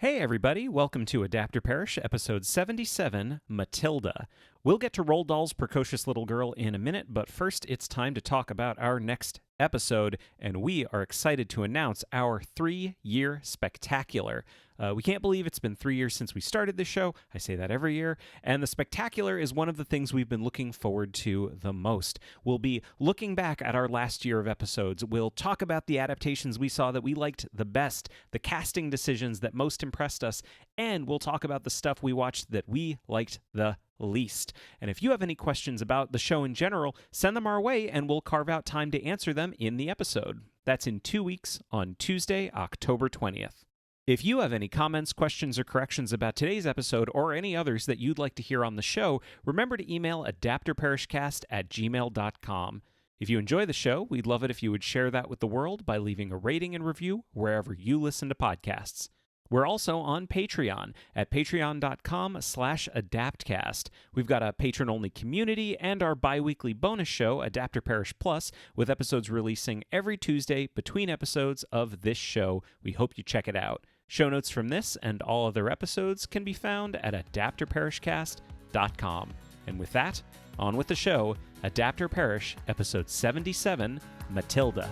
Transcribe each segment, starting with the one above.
Hey everybody, welcome to Adapt or Perish, episode 77, Matilda. We'll get to Roald Dahl's precocious little girl in a minute, but first it's time to talk about our next episode, and we are excited to announce our 3-year spectacular. We can't believe it's been 3 years since we started this show. I say that every year. And the spectacular is one of the things we've been looking forward to the most. We'll be looking back at our last year of episodes. We'll talk about the adaptations we saw that we liked the best, the casting decisions that most impressed us, and we'll talk about the stuff we watched that we liked the least. And if you have any questions about the show in general, send them our way and we'll carve out time to answer them in the episode. That's in 2 weeks on Tuesday, October 20th. If you have any comments, questions, or corrections about today's episode or any others that you'd like to hear on the show, remember to email adaptorperishcast@gmail.com. If you enjoy the show, we'd love it if you would share that with the world by leaving a rating and review wherever you listen to podcasts. We're also on Patreon at patreon.com/adaptcast. We've got a patron-only community and our bi-weekly bonus show, Adapt or Perish Plus, with episodes releasing every Tuesday between episodes of this show. We hope you check it out. Show notes from this and all other episodes can be found at adaptorperishcast.com. And with that, on with the show, Adapt or Perish, episode 77, Matilda.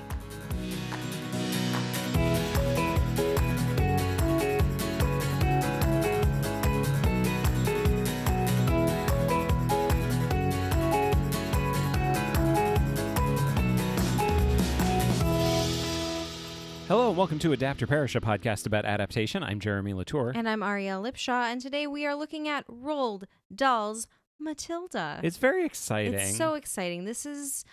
Hello and welcome to Adapt or Perish, a podcast about adaptation. I'm Jeremy Latour. And I'm Arielle Lipshaw, and today we are looking at Roald Dahl's Matilda. It's very exciting. It's so exciting. This is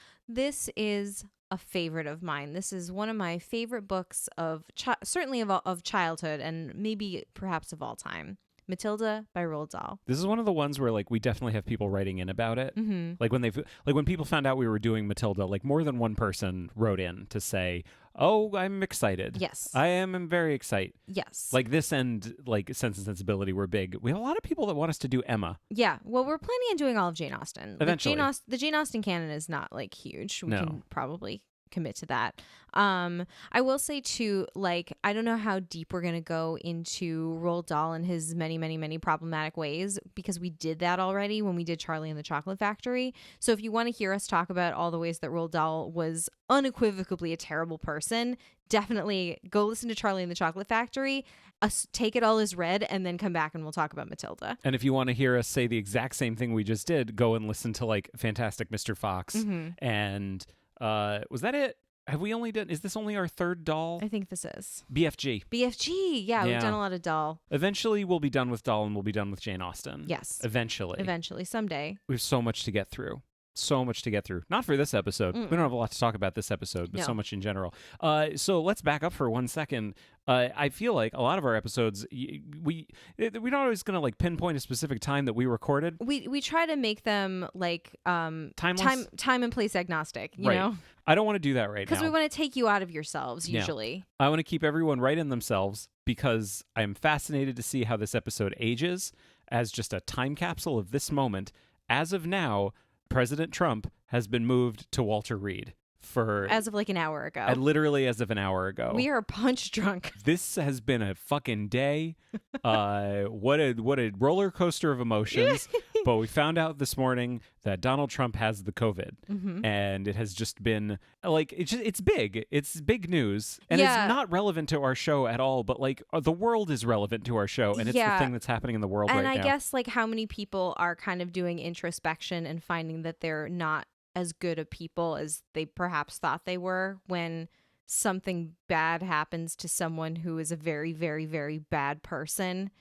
a favorite of mine. This is one of my favorite books of certainly of childhood and maybe perhaps of all time. Matilda by Roald Dahl. This is one of the ones where we definitely have people writing in about it. Mm-hmm. When people found out we were doing Matilda, more than one person wrote in to say, "Oh, I'm excited." Yes, I am very excited. Yes, This and Sense and Sensibility were big. We have a lot of people that want us to do Emma. Yeah, well, we're planning on doing all of Jane Austen. Eventually, the Jane Austen canon is not huge. We can probably commit to that. I will say too, I don't know how deep we're gonna go into Roald Dahl and his many, many, many problematic ways, because we did that already when we did Charlie and the Chocolate Factory. So if you want to hear us talk about all the ways that Roald Dahl was unequivocally a terrible person, definitely go listen to Charlie and the Chocolate Factory, take it all as read, and then come back and we'll talk about Matilda. And if you want to hear us say the exact same thing we just did, go and listen to Fantastic Mr. Fox. Mm-hmm. And was that it? Have we only done, is this only our third Dahl? I think this is. BFG. Yeah, we've done a lot of Dahl. Eventually we'll be done with Dahl and we'll be done with Jane Austen. Yes. Eventually, someday. We have so much to get through. Not for this episode. Mm-mm. We don't have a lot to talk about this episode, but No. so much in general. So let's back up for 1 second. I feel like a lot of our episodes, we're not always going to pinpoint a specific time that we recorded. We try to make them timeless? time and place agnostic, you right. know? I don't want to do that right now. Because we want to take you out of yourselves, usually. I want to keep everyone right in themselves because I'm fascinated to see how this episode ages as just a time capsule of this moment. As of now, President Trump has been moved to Walter Reed as of an hour ago. Literally as of an hour ago. We are punch drunk. This has been a fucking day. What a roller coaster of emotions. But we found out this morning that Donald Trump has the COVID. Mm-hmm. And it has just been it's big. It's big news. And it's not relevant to our show at all, but the world is relevant to our show, and it's the thing that's happening in the world right now. And I guess how many people are kind of doing introspection and finding that they're not as good of people as they perhaps thought they were when something bad happens to someone who is a very, very, very bad person.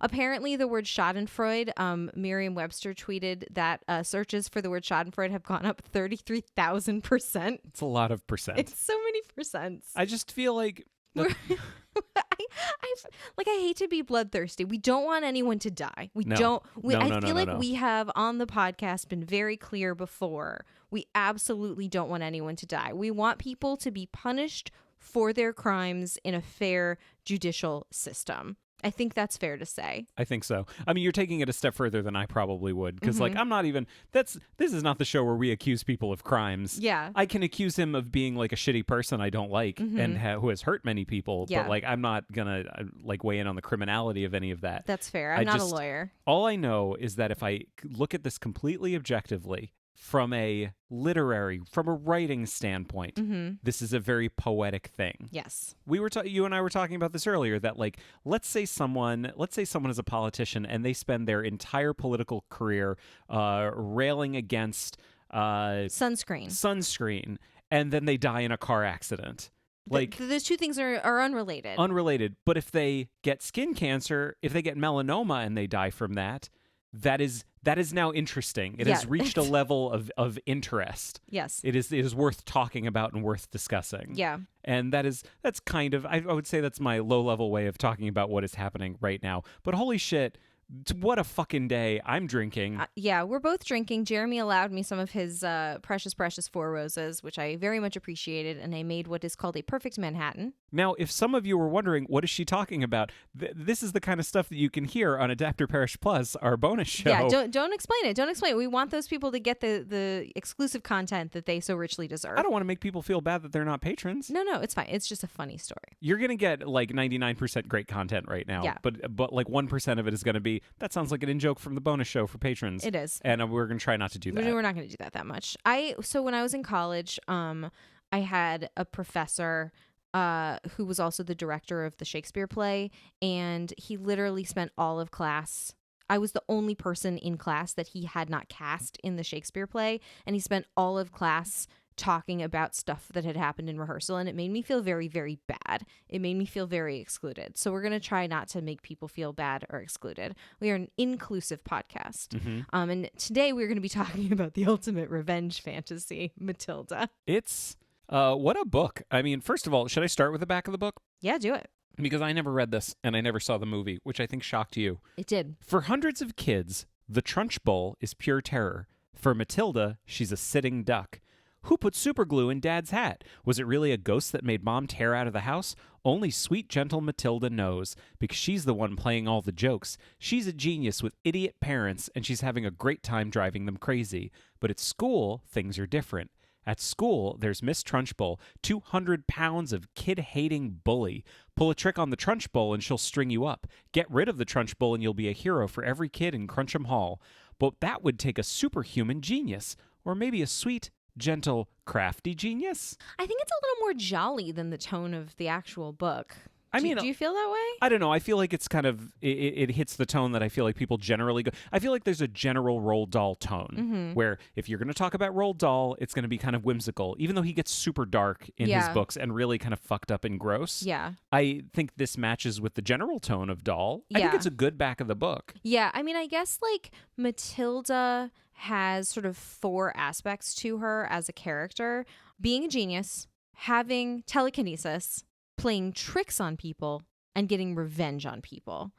Apparently the word schadenfreude, Merriam-Webster tweeted that searches for the word schadenfreude have gone up 33,000%. It's a lot of percent. It's so many percents. I just feel like... I hate to be bloodthirsty. We don't want anyone to die. I feel like we have on the podcast been very clear before. We absolutely don't want anyone to die. We want people to be punished for their crimes in a fair judicial system. I think that's fair to say. I think so. I mean, you're taking it a step further than I probably would, because like I'm not even. This is not the show where we accuse people of crimes. Yeah, I can accuse him of being like a shitty person I don't like and who has hurt many people. Yeah. But like I'm not gonna like weigh in on the criminality of any of that. that's fair. I'm not a lawyer. All I know is that if I look at this completely objectively from a writing standpoint, this is a very poetic thing. Yes. You and I were talking about this earlier, that like, let's say someone is a politician and they spend their entire political career railing against sunscreen, and then they die in a car accident. Like those two things are unrelated. Unrelated. But if they get skin cancer, if they get melanoma and they die from that, that is now interesting. It has reached a level of interest. Yes. It is worth talking about and worth discussing. Yeah. And that's kind of, I would say that's my low level way of talking about what is happening right now. But holy shit, what a fucking day. I'm drinking. Yeah, we're both drinking. Jeremy allowed me some of his precious Four Roses, which I very much appreciated, and I made what is called a perfect Manhattan. Now, if some of you were wondering, what is she talking about? This is the kind of stuff that you can hear on Adapter Parish Plus, our bonus show. Yeah, don't explain it. Don't explain it. We want those people to get the exclusive content that they so richly deserve. I don't want to make people feel bad that they're not patrons. No, it's fine. It's just a funny story. You're going to get like 99% great content right now. Yeah. But like 1% of it is going to be, that sounds like an in-joke from the bonus show for patrons. It is. And we're going to try not to do that. We're not going to do that much. So when I was in college, I had a professor who was also the director of the Shakespeare play, and he literally spent all of class. I was the only person in class that he had not cast in the Shakespeare play, and he spent all of class talking about stuff that had happened in rehearsal, and it made me feel very, very bad. It made me feel very excluded. So we're going to try not to make people feel bad or excluded. We are an inclusive podcast. And today we're going to be talking about the ultimate revenge fantasy, Matilda. It's what a book. I mean, first of all, should I start with the back of the book? Yeah, do it. Because I never read this and I never saw the movie, which I think shocked you. It did. For hundreds of kids, the Trunchbull is pure terror. For Matilda, she's a sitting duck. Who put superglue in Dad's hat? Was it really a ghost that made Mom tear out of the house? Only sweet, gentle Matilda knows, because she's the one playing all the jokes. She's a genius with idiot parents, and she's having a great time driving them crazy. But at school, things are different. At school, there's Miss Trunchbull, 200 pounds of kid-hating bully. Pull a trick on the Trunchbull and she'll string you up. Get rid of the Trunchbull and you'll be a hero for every kid in Cruncham Hall. But that would take a superhuman genius, or maybe a sweet, gentle, crafty genius? I think it's a little more jolly than the tone of the actual book. Do you feel that way? I don't know. I feel like it's kind of, it hits the tone that I feel like people generally go. I feel like there's a general Roald Dahl tone where if you're going to talk about Roald Dahl, it's going to be kind of whimsical, even though he gets super dark in his books and really kind of fucked up and gross. Yeah. I think this matches with the general tone of Dahl. I think it's a good back of the book. Yeah. I mean, I guess like Matilda has sort of 4 aspects to her as a character: being a genius, having telekinesis, playing tricks on people, and getting revenge on people.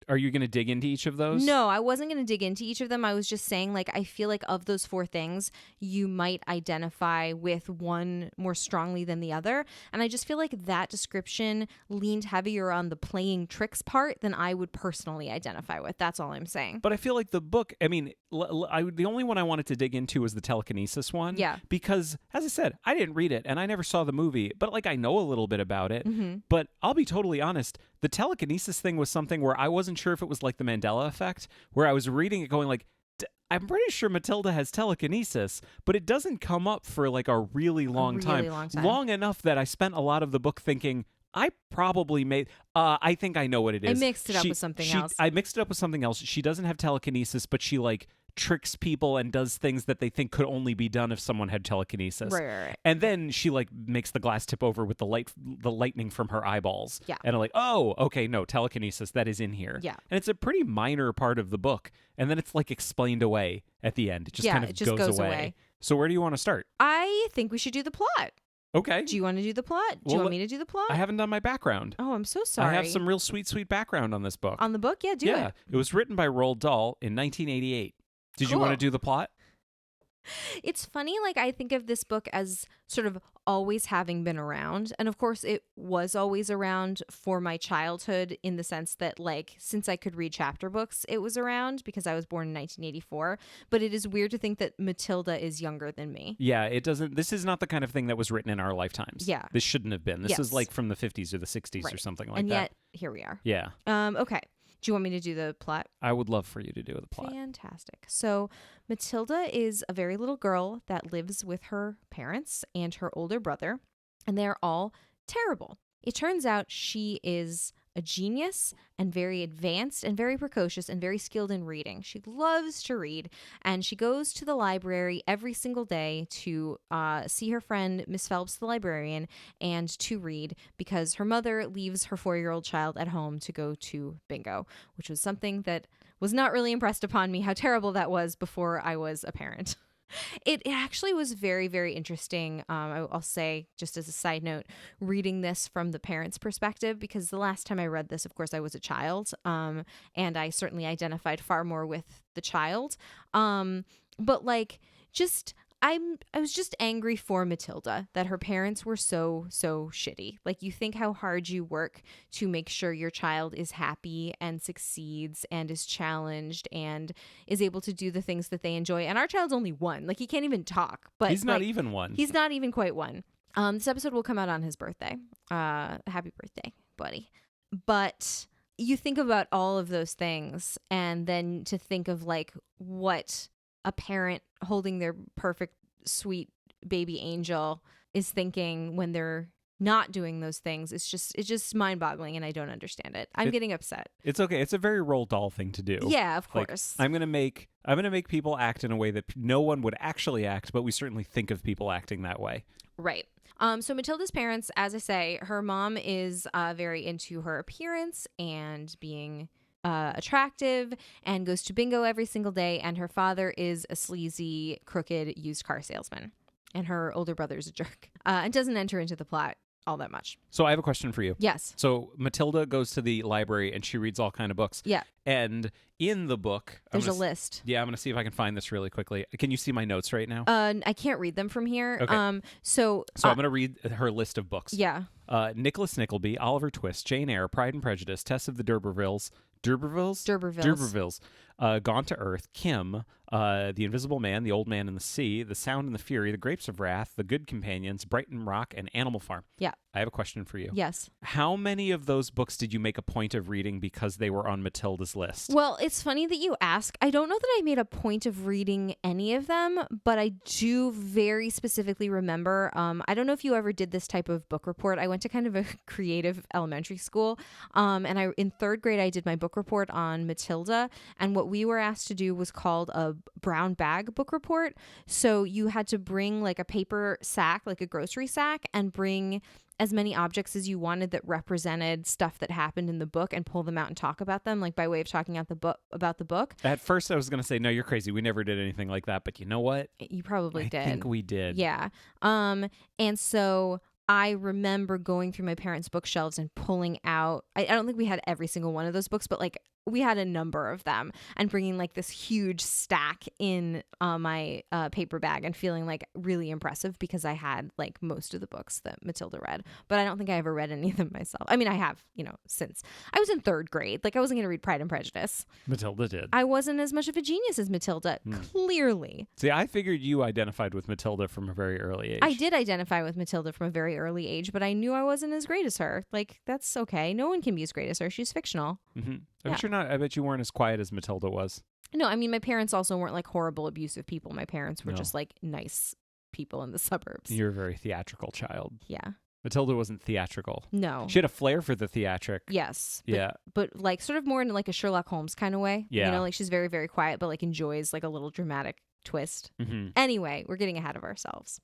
Are you going to dig into each of those? No, I wasn't going to dig into each of them. I was just saying, like, I feel like of those 4 things, you might identify with one more strongly than the other. And I just feel like that description leaned heavier on the playing tricks part than I would personally identify with. That's all I'm saying. But I feel like the book, I mean, the only one I wanted to dig into was the telekinesis one. Yeah. Because, as I said, I didn't read it and I never saw the movie, but like I know a little bit about it. But I'll be totally honest, the telekinesis thing was something where I wasn't sure if it was like the Mandela effect, where I was reading it going like, I'm pretty sure Matilda has telekinesis, but it doesn't come up for like a really long time. Long enough that I spent a lot of the book thinking, I probably made, I think I know what it is. I mixed it up with something else. I mixed it up with something else. She doesn't have telekinesis, but she like tricks people and does things that they think could only be done if someone had telekinesis. Right. And then she like makes the glass tip over with the lightning from her eyeballs. Yeah. And I'm like, oh, okay, no, telekinesis, that is in here. Yeah. And it's a pretty minor part of the book. And then it's like explained away at the end. It just kind of goes away. So where do you want to start? I think we should do the plot. Okay. Do you want to do the plot? Do you want me to do the plot? I haven't done my background. Oh, I'm so sorry. I have some real sweet background on this book. On the book? Yeah, do it. It was written by Roald Dahl in 1988. Did you Cool. want to do the plot? It's funny, like I think of this book as sort of always having been around. And of course, it was always around for my childhood in the sense that, like, since I could read chapter books, it was around because I was born in 1984. But it is weird to think that Matilda is younger than me. Yeah, it doesn't. This is not the kind of thing that was written in our lifetimes. Yeah. This shouldn't have been. This Yes. is like from the 50s or the 60s or Right. something like And that. yet, here we are. Yeah. Okay. Do you want me to do the plot? I would love for you to do the plot. Fantastic. So Matilda is a very little girl that lives with her parents and her older brother, and they're all terrible. It turns out she is a genius and very advanced and very precocious and very skilled in reading. She loves to read, and she goes to the library every single day to see her friend Miss Phelps, the librarian, and to read because her mother leaves her 4-year-old child at home to go to bingo, which was something that was not really impressed upon me how terrible that was before I was a parent. It actually was very, very interesting. I'll say, just as a side note, reading this from the parents' perspective, because the last time I read this, of course, I was a child, and I certainly identified far more with the child. But like, I was just angry for Matilda that her parents were so shitty. Like, you think how hard you work to make sure your child is happy and succeeds and is challenged and is able to do the things that they enjoy. And our child's only 1. Like, he can't even talk. But he's not even 1. He's not even quite 1. This episode will come out on his birthday. Happy birthday, buddy. But you think about all of those things, and then to think of like what a parent holding their perfect, sweet baby angel is thinking when they're not doing those things. It's just mind-boggling, and I don't understand it. I'm getting upset. It's okay. It's a very Roald Dahl thing to do. Yeah, of course. Like, I'm gonna make people act in a way that no one would actually act, but we certainly think of people acting that way. Right. So Matilda's parents, as I say, her mom is very into her appearance and being attractive and goes to bingo every single day, and her father is a sleazy, crooked used car salesman, and her older brother is a jerk, and doesn't enter into the plot all that much. So I have a question for you. Yes. So Matilda goes to the library and she reads all kind of books. Yeah. And in the book, there's a list. Yeah, I'm going to see if I can find this really quickly. Can you see my notes right now? I can't read them from here. Okay. So I'm going to read her list of books. Yeah. Nicholas Nickleby, Oliver Twist, Jane Eyre, Pride and Prejudice, Tess of the D'Urbervilles, Gone to Earth, Kim, The Invisible Man, The Old Man and the Sea, The Sound and the Fury, The Grapes of Wrath, The Good Companions, Brighton Rock, and Animal Farm. Yeah. I have a question for you. Yes. How many of those books did you make a point of reading because they were on Matilda's list? Well, it's funny that you ask. I don't know that I made a point of reading any of them, but I do very specifically remember. I don't know if you ever did this type of book report. I went to kind of a creative elementary school, and in 3rd grade I did my book report on Matilda, and what we were asked to do was called a brown bag book report. So you had to bring like a paper sack, like a grocery sack, and bring as many objects as you wanted that represented stuff that happened in the book and pull them out and talk about them, like by way of talking about the book. At first I was going to say, no, you're crazy. We never did anything like that. But you know what? You probably did. I think we did. Yeah. And so I remember going through my parents' bookshelves and pulling out, I don't think we had every single one of those books, but like we had a number of them, and bringing like this huge stack in my paper bag and feeling like really impressive because I had like most of the books that Matilda read, but I don't think I ever read any of them myself. I mean, I have, since I was in 3rd grade. Like, I wasn't going to read Pride and Prejudice. Matilda did. I wasn't as much of a genius as Matilda, clearly. See, I figured you identified with Matilda from a very early age. I did identify with Matilda from a very early age, but I knew I wasn't as great as her. Like, that's okay. No one can be as great as her. She's fictional. Mm-hmm. I bet you weren't as quiet as Matilda was. No, I mean, my parents also weren't like horrible, abusive people. My parents were just like nice people in the suburbs. You're a very theatrical child. Yeah. Matilda wasn't theatrical. No. She had a flair for the theatric. Yes. But like sort of more in like a Sherlock Holmes kind of way. Yeah. Like she's very, very quiet, but like enjoys like a little dramatic twist. Mm-hmm. Anyway, we're getting ahead of ourselves.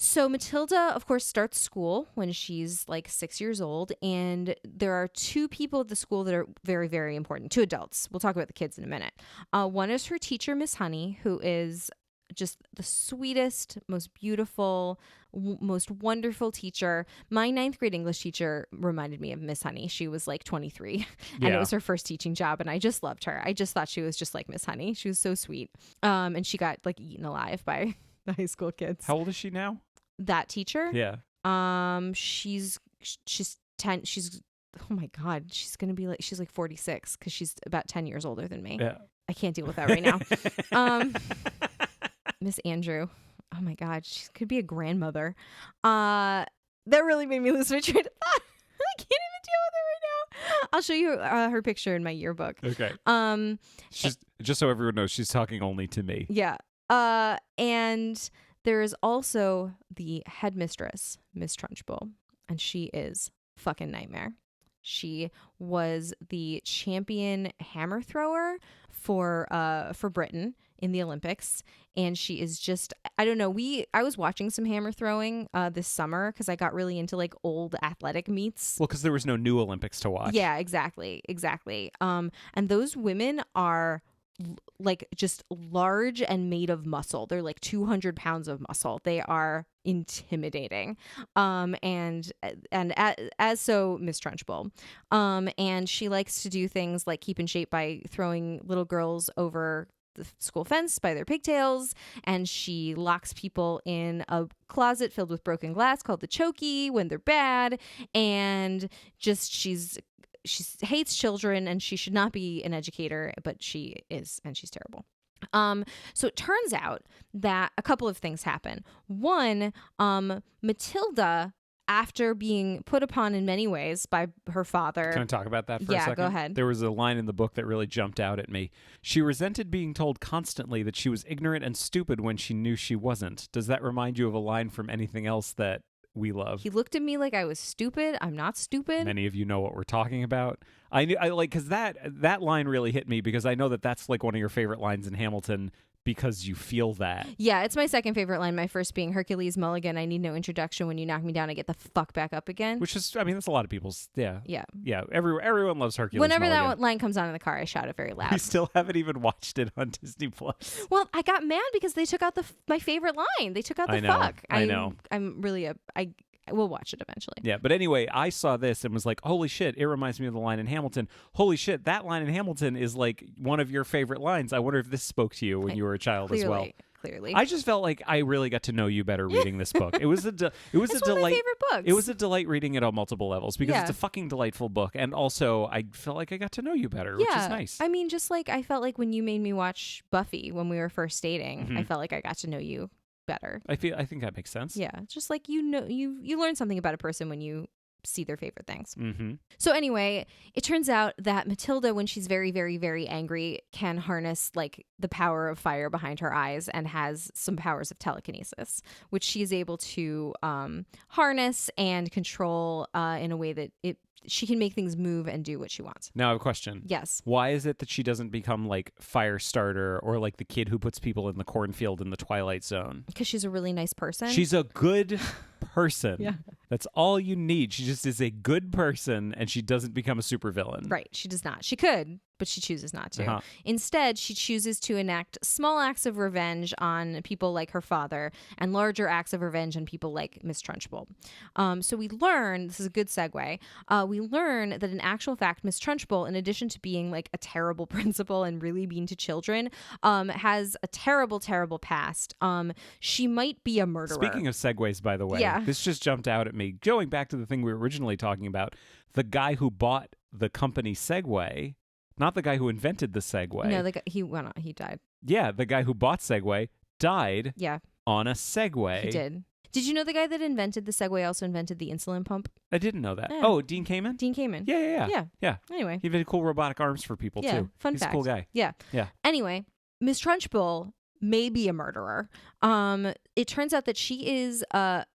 So Matilda, of course, starts school when she's like 6 years old. And there are 2 people at the school that are very, very important. 2 adults. We'll talk about the kids in a minute. One is her teacher, Miss Honey, who is just the sweetest, most beautiful, most wonderful teacher. My 9th grade English teacher reminded me of Miss Honey. She was like 23 and it was her first teaching job. And I just loved her. I just thought she was just like Miss Honey. She was so sweet. And she got like eaten alive by the high school kids. How old is she now? That teacher? Yeah. She's 10. Oh my God. She's going to be like, she's like 46 because she's about 10 years older than me. Yeah. I can't deal with that right now. Miss Andrew. Oh my God. She could be a grandmother. That really made me lose my train of thought. I can't even deal with it right now. I'll show you her picture in my yearbook. Okay. Just so everyone knows, she's talking only to me. Yeah. And there is also the headmistress, Miss Trunchbull, and she is fucking nightmare. She was the champion hammer thrower for Britain in the Olympics, and she is just, I don't know, I was watching some hammer throwing this summer because I got really into like old athletic meets. Well, because there was no new Olympics to watch. Yeah, exactly. And those women are like just large and made of muscle. They're like 200 pounds of muscle. They are intimidating. And as so Miss Trunchbull. And she likes to do things like keep in shape by throwing little girls over the school fence by their pigtails, and she locks people in a closet filled with broken glass called the chokey when they're bad, and just she hates children, and she should not be an educator, but she is, and she's terrible. So it turns out that a couple of things happen. One, Matilda, after being put upon in many ways by her father. Can I talk about that for a second? Yeah, go ahead. There was a line in the book that really jumped out at me. She resented being told constantly that she was ignorant and stupid when she knew she wasn't. Does that remind you of a line from anything else that we love? He looked at me like I was stupid. I'm not stupid. Many of you know what we're talking about. I like, because that line really hit me, because I know that's like one of your favorite lines in Hamilton, because you feel that. Yeah, it's my second favorite line. My first being Hercules Mulligan. I need no introduction. When you knock me down, I get the fuck back up again. Which is, I mean, that's a lot of people's. Yeah. Yeah. Yeah. Everyone loves Hercules. Whenever Mulligan. that line comes on in the car, I shout it very loud. You still haven't even watched it on Disney Plus. Well, I got mad because they took out my favorite line. They took out the fuck. I know. I'm really we'll watch it eventually. Yeah, but anyway, I saw this and was like, holy shit, it reminds me of the line in Hamilton. Holy shit, that line in Hamilton is like one of your favorite lines. I wonder if this spoke to you when you were a child as well. Clearly. I just felt like I really got to know you better reading this book. It was a delight. One of my favorite books. It was a delight reading it on multiple levels, because it's a fucking delightful book, and also I felt like I got to know you better, which is nice. I mean, just like I felt like when you made me watch Buffy when we were first dating, I felt like I got to know you better. I think that makes sense. Yeah, just like you learn something about a person when you see their favorite things. Mm-hmm. So anyway, it turns out that Matilda, when she's very, very, very angry, can harness like the power of fire behind her eyes and has some powers of telekinesis, which she is able to harness and control in a way that she can make things move and do what she wants. Now I have a question. Yes. Why is it that she doesn't become like Firestarter or like the kid who puts people in the cornfield in the Twilight Zone? Because she's a really nice person. She's a good person. Yeah. That's all you need. She just is a good person, and she doesn't become a supervillain. Right. She does not. She could, but she chooses not to. Uh-huh. Instead, she chooses to enact small acts of revenge on people like her father and larger acts of revenge on people like Miss Trunchbull. So we learn, this is a good segue, we learn that in actual fact, Miss Trunchbull, in addition to being like a terrible principal and really mean to children, has a terrible, terrible past. She might be a murderer. Speaking of segues, by the way, this just jumped out at me. Going back to the thing we were originally talking about, the guy who bought the company Segway, not the guy who invented the Segway. No, he went on. He died. Yeah, the guy who bought Segway died on a Segway. He did. Did you know the guy that invented the Segway also invented the insulin pump? I didn't know that. Yeah. Oh, Dean Kamen? Dean Kamen. Yeah. Anyway. He invented cool robotic arms for people, too. Fun He's fact. a cool guy. Yeah. Anyway, Miss Trunchbull may be a murderer. It turns out that she is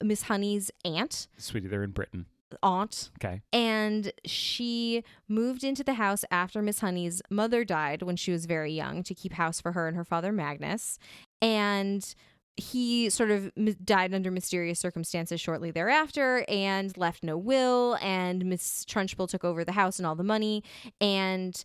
Miss Honey's aunt. Sweetie, they're in Britain. Aunt. Okay. And she moved into the house after Miss Honey's mother died when she was very young to keep house for her and her father Magnus. And he sort of died under mysterious circumstances shortly thereafter and left no will, and Miss Trunchbull took over the house and all the money and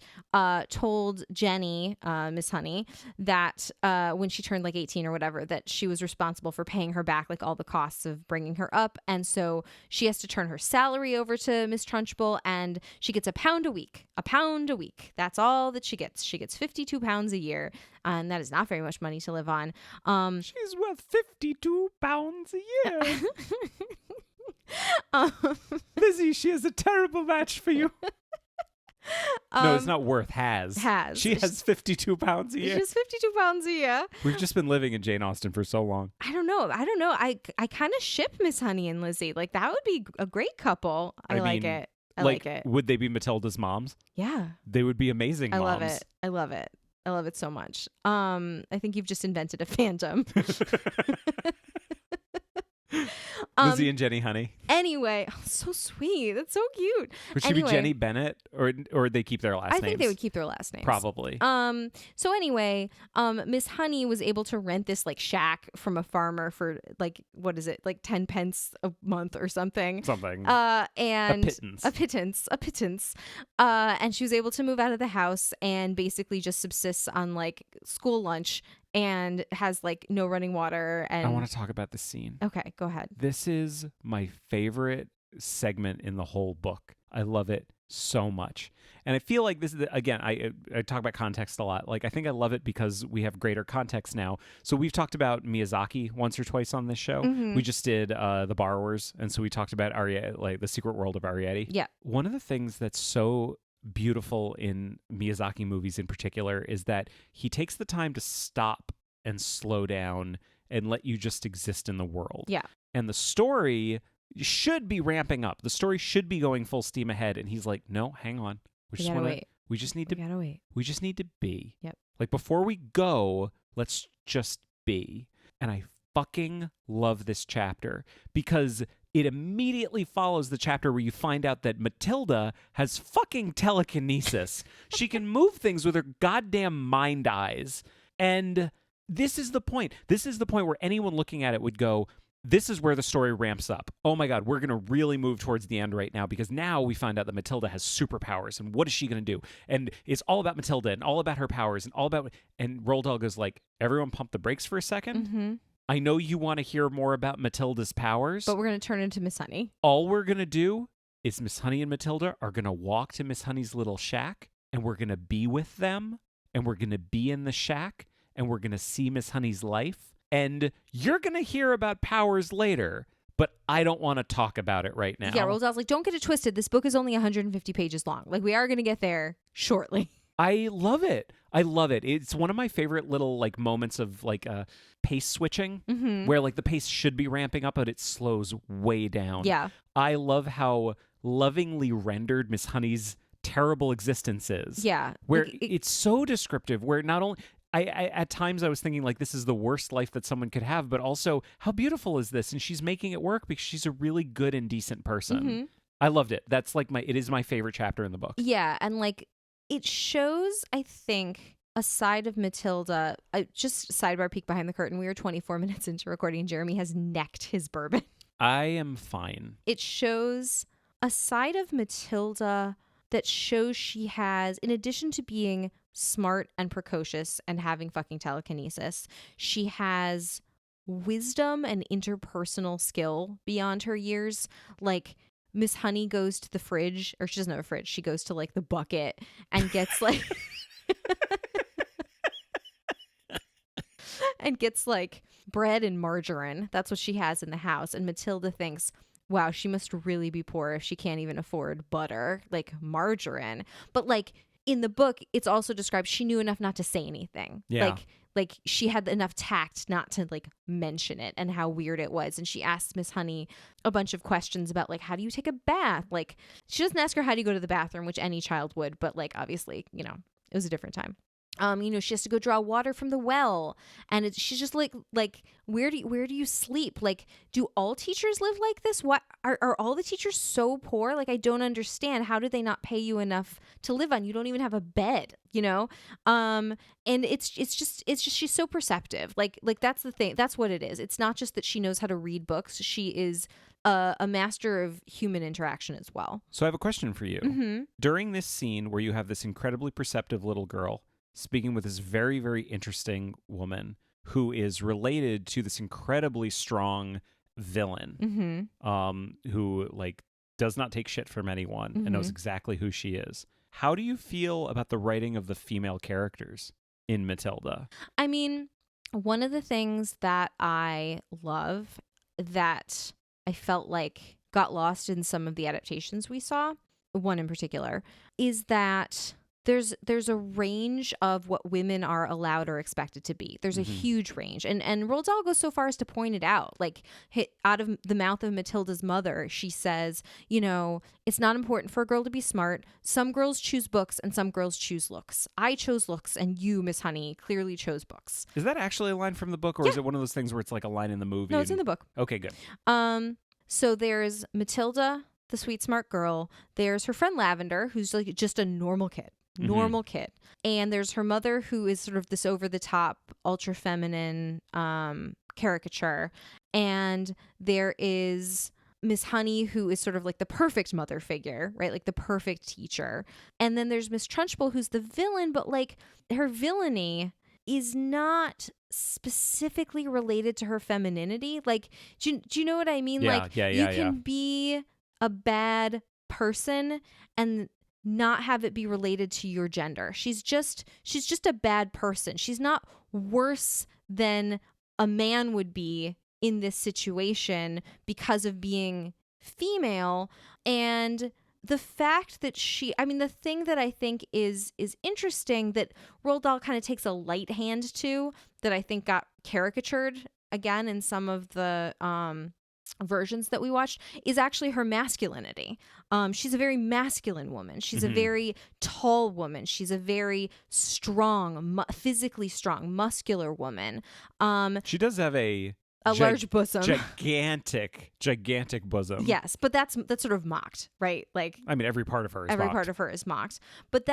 told Jenny, Miss Honey, that when she turned like 18 or whatever, that she was responsible for paying her back like all the costs of bringing her up, and so she has to turn her salary over to Miss Trunchbull, and she gets £1 a week. £1 a week. That's all that she gets. She gets £52 a year, and that is not very much money to live on. She's worth £52 a year. Lizzie, she is a terrible match for you. No, it's not worth. Has. She has £52 a year. She has £52 a year. We've just been living in Jane Austen for so long. I don't know. I kind of ship Miss Honey and Lizzie. Like, that would be a great couple. I like it. I like it. Would they be Matilda's moms? Yeah. They would be amazing moms. I love it. I love it. I love it so much. I think you've just invented a fandom. Lizzie and Jenny Honey. Anyway, so sweet. That's so cute. Would she be Jenny Bennett, or would they keep their last names? I think they would keep their last names. Probably. So anyway, Miss Honey was able to rent this like shack from a farmer for like, what is it, like 10 pence a month or something. Something. And a pittance. And she was able to move out of the house and basically just subsists on like school lunch, and has like no running water. And I want to talk about this scene. Okay, go ahead. This is my favorite segment in the whole book. I love it so much. And I feel like this is, again, I talk about context a lot. Like, I think I love it because we have greater context now. So we've talked about Miyazaki once or twice on this show. Mm-hmm. We just did The Borrowers. And so we talked about like The Secret World of Arrietty. Yeah. One of the things that's so beautiful in Miyazaki movies in particular is that he takes the time to stop and slow down and let you just exist in the world. Yeah. And the story should be ramping up. The story should be going full steam ahead. And he's like, no, hang on. We just need to be. Yep. Like, before we go, let's just be. And I fucking love this chapter because it immediately follows the chapter where you find out that Matilda has fucking telekinesis. She can move things with her goddamn mind eyes. And this is the point. This is the point where anyone looking at it would go, this is where the story ramps up. Oh my God, we're going to really move towards the end right now, because now we find out that Matilda has superpowers, and what is she going to do? And it's all about Matilda and all about her powers and all about, and Roald Dahl goes like, everyone pump the brakes for a second. Mm-hmm. I know you want to hear more about Matilda's powers, but we're going to turn into Miss Honey. All we're going to do is Miss Honey and Matilda are going to walk to Miss Honey's little shack, and we're going to be with them, and we're going to be in the shack, and we're going to see Miss Honey's life, and you're going to hear about powers later, but I don't want to talk about it right now. Yeah, Roald Dahl's like, don't get it twisted. This book is only 150 pages long. Like, we are going to get there shortly. I love it. It's one of my favorite little like moments of like pace switching, mm-hmm. where like the pace should be ramping up, but it slows way down. Yeah. I love how lovingly rendered Miss Honey's terrible existence is. Yeah. Where it's so descriptive, where not only I at times I was thinking like, this is the worst life that someone could have, but also how beautiful is this? And she's making it work because she's a really good and decent person. Mm-hmm. I loved it. That's like it is my favorite chapter in the book. Yeah. And like, it shows, I think, a side of Matilda. Just sidebar peek behind the curtain. We were 24 minutes into recording. Jeremy has necked his bourbon. I am fine. It shows a side of Matilda that shows she has, in addition to being smart and precocious and having fucking telekinesis, she has wisdom and interpersonal skill beyond her years. Like, Miss Honey goes to the fridge, or she doesn't have a fridge. She goes to like the bucket and gets like and gets like bread and margarine. That's what she has in the house. And Matilda thinks, wow, she must really be poor if she can't even afford butter, like margarine. But like in the book, it's also described she knew enough not to say anything. Yeah. Like she had enough tact not to like mention it and how weird it was. And she asked Miss Honey a bunch of questions about like, how do you take a bath? Like, she doesn't ask her how do you go to the bathroom, which any child would, but like, obviously, you know, it was a different time. She has to go draw water from the well, and she's just like, where do you sleep? Like, do all teachers live like this? What are all the teachers so poor? Like, I don't understand. How do they not pay you enough to live on? You don't even have a bed, and it's just she's so perceptive. Like that's the thing. That's what it is. It's not just that she knows how to read books. She is a master of human interaction as well. So I have a question for you. Mm-hmm. During this scene where you have this incredibly perceptive little girl speaking with this very, very interesting woman who is related to this incredibly strong villain, who does not take shit from anyone and knows exactly who she is. How do you feel about the writing of the female characters in Matilda? I mean, one of the things that I love that I felt like got lost in some of the adaptations we saw, one in particular, is that there's a range of what women are allowed or expected to be. There's a huge range. And Roald Dahl goes so far as to point it out. Like, out of the mouth of Matilda's mother, she says, it's not important for a girl to be smart. Some girls choose books and some girls choose looks. I chose looks and you, Miss Honey, clearly chose books. Is that actually a line from the book, or is it one of those things where it's like a line in the movie? No, it's in the book. Okay, good. So there's Matilda, the sweet, smart girl. There's her friend Lavender, who's like just a normal kid. And there's her mother, who is sort of this over-the-top, ultra-feminine caricature. And there is Miss Honey, who is sort of like the perfect mother figure, right? Like the perfect teacher. And then there's Miss Trunchbull, who's the villain, but like her villainy is not specifically related to her femininity. Like, do you know what I mean? You can be a bad person and not have it be related to your gender. She's just a bad person. She's not worse than a man would be in this situation because of being female. And the fact that the thing that I think is interesting that Roald Dahl kind of takes a light hand to, that I think got caricatured again in some of the versions that we watched, is actually her masculinity. She's a very masculine woman. She's a very tall woman. She's a very strong, physically strong, muscular woman. She does have a large bosom. Gigantic bosom. Yes, but that's sort of mocked, right? Like, I mean, every part of her is every mocked. part of her is mocked. But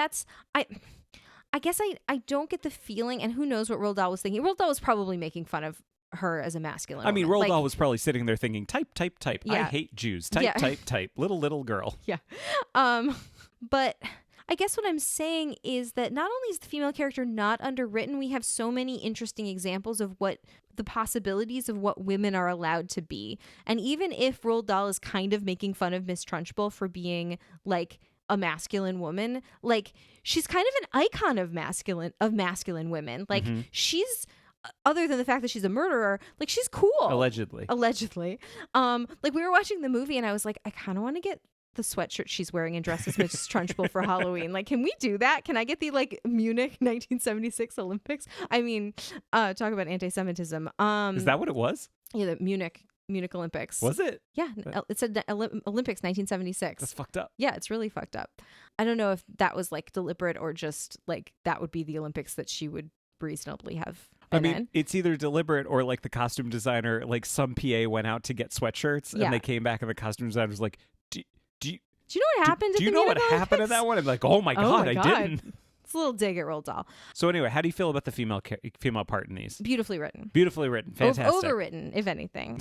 I guess I don't get the feeling, and who knows what Roald Dahl was thinking. Roald Dahl was probably making fun of her as a masculine I mean, woman. Roald Dahl was probably sitting there thinking, type. Yeah. I hate Jews. Type. Little girl. Yeah. But I guess what I'm saying is that not only is the female character not underwritten, we have so many interesting examples of what the possibilities of what women are allowed to be. And even if Roald Dahl is kind of making fun of Miss Trunchbull for being like a masculine woman, like, she's kind of an icon of masculine women. Like, she's, other than the fact that she's a murderer, like, she's cool. Allegedly. Like, we were watching the movie and I was like, I kind of want to get the sweatshirt she's wearing and dress as Miss Trunchbull for Halloween. Like, can we do that? Can I get the like Munich 1976 Olympics? I mean, talk about anti-Semitism. Is that what it was? Yeah, the Munich Olympics. Was it? Yeah, it said Olympics 1976. That's fucked up. Yeah, it's really fucked up. I don't know if that was like deliberate or just like that would be the Olympics that she would reasonably have. It's either deliberate or like the costume designer, like some PA went out to get sweatshirts and they came back and the costume designer was like, do you know what happened? Do you know what happened to that one? I'm like, oh my god, I didn't. It's a little dig at Roald Dahl. So anyway, how do you feel about the female part in these? Beautifully written. Fantastic. Overwritten, if anything.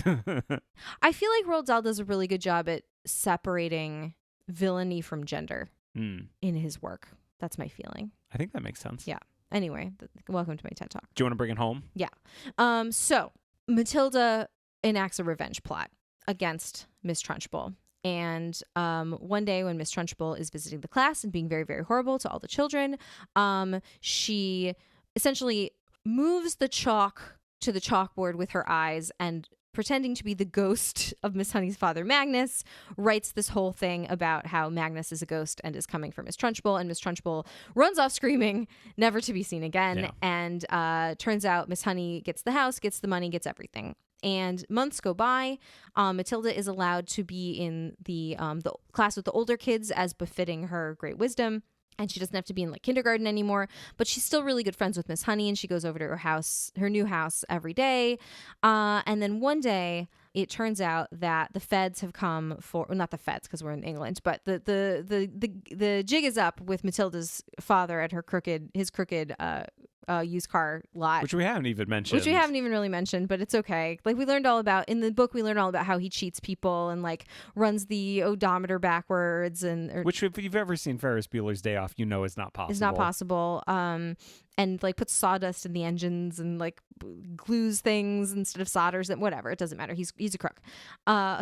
I feel like Roald Dahl does a really good job at separating villainy from gender in his work. That's my feeling. I think that makes sense. Yeah. Anyway, welcome to my TED Talk. Do you want to bring it home? Yeah. So Matilda enacts a revenge plot against Miss Trunchbull. And one day when Miss Trunchbull is visiting the class and being very, very horrible to all the children, she essentially moves the chalk to the chalkboard with her eyes and, pretending to be the ghost of Miss Honey's father, Magnus, writes this whole thing about how Magnus is a ghost and is coming for Miss Trunchbull. And Miss Trunchbull runs off screaming, never to be seen again. Yeah. And turns out Miss Honey gets the house, gets the money, gets everything. And months go by. Matilda is allowed to be in the class with the older kids as befitting her great wisdom. and she doesn't have to be in like kindergarten anymore, but she's still really good friends with Miss Honey, and she goes over to her new house every day. And then one day it turns out that the feds have come for, well, not the feds because we're in England, but the jig is up with Matilda's father at his crooked used car lot, which we haven't even mentioned. Which we haven't even really mentioned, but it's okay. Like, we learned all about, in the book, we learned all about how he cheats people and like runs the odometer backwards, which, if you've ever seen Ferris Bueller's Day Off, you know is not possible. It's not possible. And like puts sawdust in the engines and like glues things instead of solders and whatever. It doesn't matter. He's a crook, a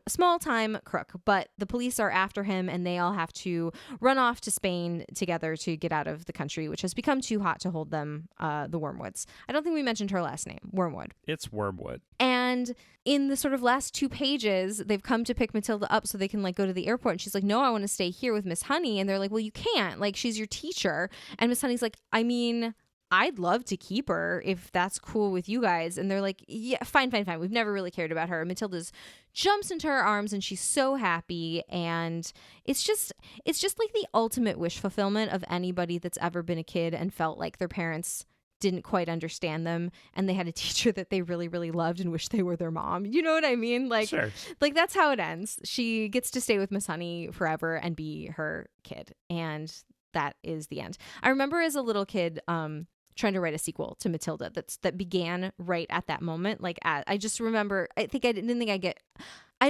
small time crook. But the police are after him, and they all have to run off to Spain together to get out of the country, which has become too hot to hold them. The Wormwoods. I don't think we mentioned her last name. Wormwood. It's Wormwood. And in the sort of last 2 pages, they've come to pick Matilda up so they can like go to the airport. And she's like, no, I want to stay here with Miss Honey. And they're like, well, you can't. Like, she's your teacher. And Miss Honey's like, I mean, I'd love to keep her if that's cool with you guys. And they're like, yeah, fine. We've never really cared about her. And Matilda's jumps into her arms and she's so happy. And it's just like the ultimate wish fulfillment of anybody that's ever been a kid and felt like their parents didn't quite understand them and they had a teacher that they really, really loved and wished they were their mom. You know what I mean? Like, sure. Like that's how it ends. She gets to stay with Miss Honey forever and be her kid. And that is the end. I remember as a little kid, trying to write a sequel to Matilda that began right at that moment. Like, I just remember, I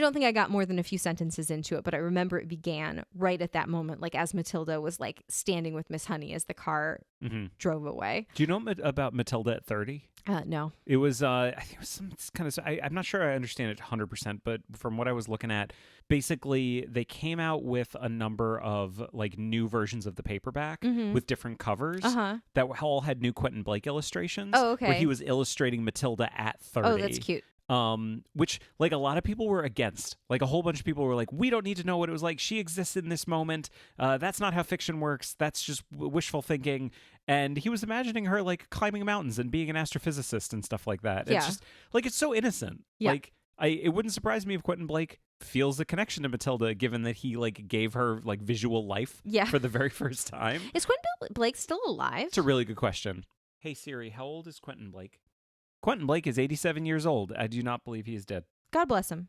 don't think I got more than a few sentences into it, but I remember it began right at that moment, like as Matilda was like standing with Miss Honey as the car drove away. Do you know about Matilda at 30? No. It was, I think it was some kind of, I'm not sure I understand it 100%, but from what I was looking at, basically they came out with a number of like new versions of the paperback with different covers that all had new Quentin Blake illustrations. Oh, okay. Where he was illustrating Matilda at 30. Oh, that's cute. Which like a lot of people were against. Like a whole bunch of people were like, we don't need to know what it was like. She exists in this moment. That's not how fiction works. That's just wishful thinking. And he was imagining her like climbing mountains and being an astrophysicist and stuff like that. Yeah. It's just like, it's so innocent. Yeah. Like it wouldn't surprise me if Quentin Blake feels a connection to Matilda, given that he like gave her like visual life for the very first time. Is Quentin Blake still alive? It's a really good question. Hey Siri, how old is Quentin Blake? Quentin Blake is 87 years old. I do not believe he is dead. God bless him.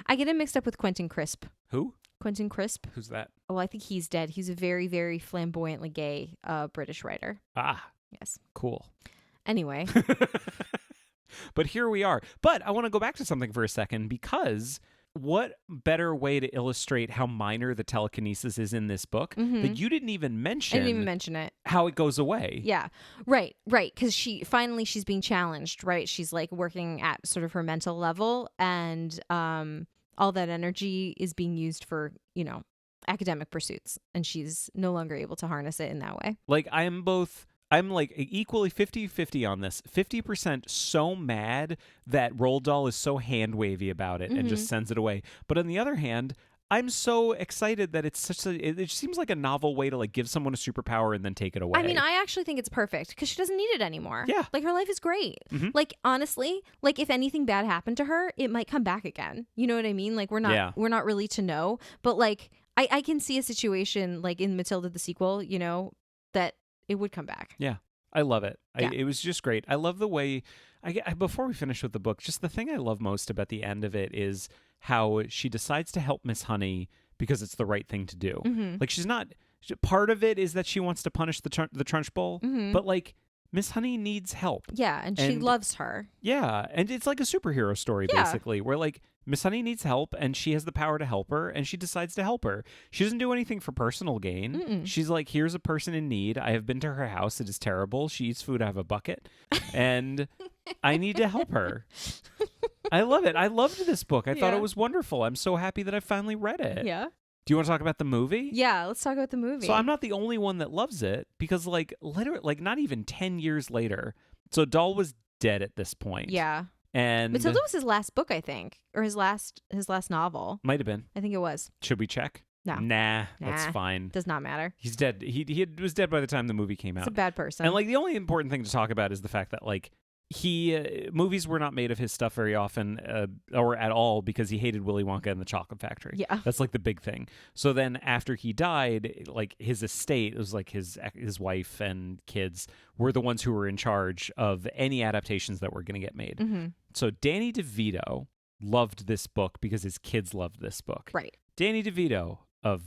I get him mixed up with Quentin Crisp. Who? Quentin Crisp. Who's that? Oh, I think he's dead. He's a very, very flamboyantly gay British writer. Ah. Yes. Cool. Anyway. But here we are. But I want to go back to something for a second, because what better way to illustrate how minor the telekinesis is in this book that you didn't even mention? I didn't even mention it. How it goes away. Yeah. Right. Because she's being challenged, right? She's like working at sort of her mental level, and all that energy is being used for, academic pursuits, and she's no longer able to harness it in that way. Like, I'm like equally 50-50 on this. 50% so mad that Roald Dahl is so hand-wavy about it and just sends it away. But on the other hand, I'm so excited that it's it seems like a novel way to like give someone a superpower and then take it away. I mean, I actually think it's perfect because she doesn't need it anymore. Yeah. Like, her life is great. Like, honestly, like if anything bad happened to her, it might come back again. You know what I mean? Like, we're not really to know, but like I can see a situation like in Matilda the sequel, that it would come back. Yeah. I love it. Yeah. It was just great. I love the way before we finish with the book, just the thing I love most about the end of it is how she decides to help Miss Honey because it's the right thing to do. Like, she's not, part of it is that she wants to punish the Trunchbull, but like Miss Honey needs help. Yeah. And she loves her. Yeah. And it's like a superhero story, basically, where like Miss Honey needs help and she has the power to help her, and she decides to help her. She doesn't do anything for personal gain. She's like, here's a person in need. I have been to her house. It is terrible. She eats food out of a bucket and I need to help her. I love it. I loved this book. I thought it was wonderful. I'm so happy that I finally read it. Yeah. Do you want to talk about the movie? Yeah, let's talk about the movie. So I'm not the only one that loves it, because like literally, like not even 10 years later. So Dahl was dead at this point. Yeah. And Matilda was his last book, I think, or his last novel. Might have been. I think it was. Should we check? No. Nah, that's fine. Does not matter. He's dead. He was dead by the time the movie came out. He's a bad person. And like the only important thing to talk about is the fact that like movies were not made of his stuff very often or at all because he hated Willy Wonka and the Chocolate Factory. Yeah. That's like the big thing. So then after he died, like his estate, it was like his wife and kids were the ones who were in charge of any adaptations that were going to get made. Mm-hmm. So Danny DeVito loved this book because his kids loved this book. Right. Danny DeVito of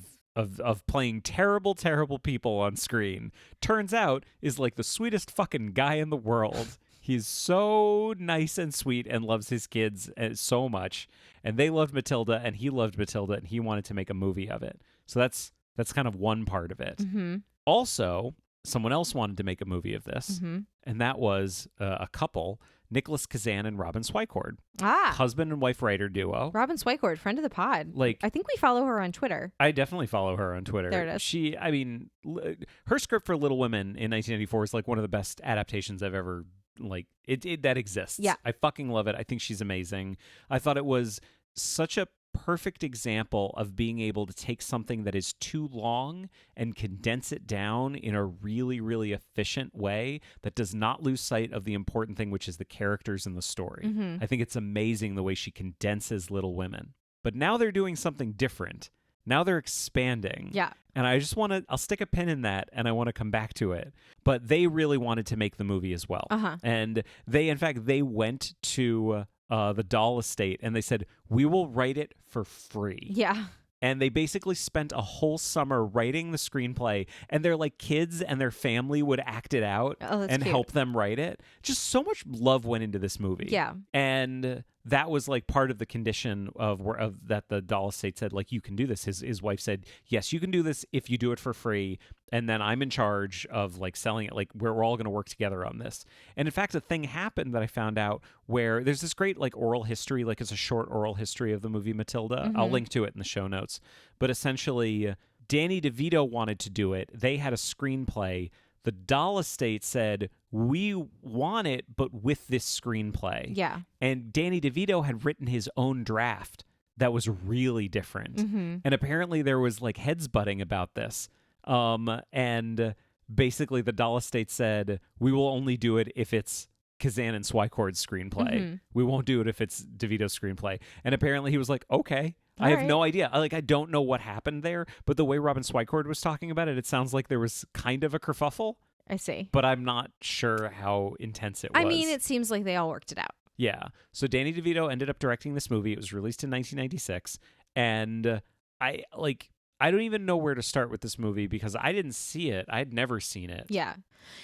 playing terrible people on screen turns out is like the sweetest fucking guy in the world. He's so nice and sweet and loves his kids so much. And they loved Matilda and he loved Matilda and he wanted to make a movie of it. So that's kind of one part of it. Mm-hmm. Also, someone else wanted to make a movie of this. Mm-hmm. And that was a couple, Nicholas Kazan and Robin Swycord. Husband and wife writer duo. Robin Swycord, friend of the pod. Like, I think we follow her on Twitter. I definitely follow her on Twitter. There it is. Her script for Little Women in 1994 is like one of the best adaptations I've ever that exists. Yeah. I fucking love it. I think she's amazing. I thought it was such a perfect example of being able to take something that is too long and condense it down in a really, really efficient way that does not lose sight of the important thing, which is the characters in the story. Mm-hmm. I think it's amazing the way she condenses Little Women. But now they're doing something different. Now they're expanding. Yeah. And I just I'll stick a pin in that and I want to come back to it. But they really wanted to make the movie as well. Uh-huh. And they went to the Dahl estate and they said, we will write it for free. Yeah. And they basically spent a whole summer writing the screenplay, and their like kids and their family would act it out and cute. help them write it. Just so much love went into this movie. Yeah. And that was like part of the condition of that the Dahl estate said, like, you can do this. His wife said, yes, you can do this if you do it for free. And then I'm in charge of like selling it. Like we're all going to work together on this. And in fact, a thing happened that I found out where there's this great like oral history, like it's a short oral history of the movie Matilda. Mm-hmm. I'll link to it in the show notes. But essentially, Danny DeVito wanted to do it. They had a screenplay. The Dahl estate said, we want it, but with this screenplay. Yeah. And Danny DeVito had written his own draft that was really different. Mm-hmm. And apparently there was like heads butting about this. And basically the Dahl estate said, we will only do it if it's Kazan and Swykord's screenplay. Mm-hmm. We won't do it if it's DeVito's screenplay. And apparently he was like, okay. All I have right. no idea. I don't know what happened there, but the way Robin Swycord was talking about it, it sounds like there was kind of a kerfuffle. I see. But I'm not sure how intense it was. I mean, it seems like they all worked it out. Yeah. So Danny DeVito ended up directing this movie. It was released in 1996. And I don't even know where to start with this movie because I didn't see it. I'd never seen it. Yeah.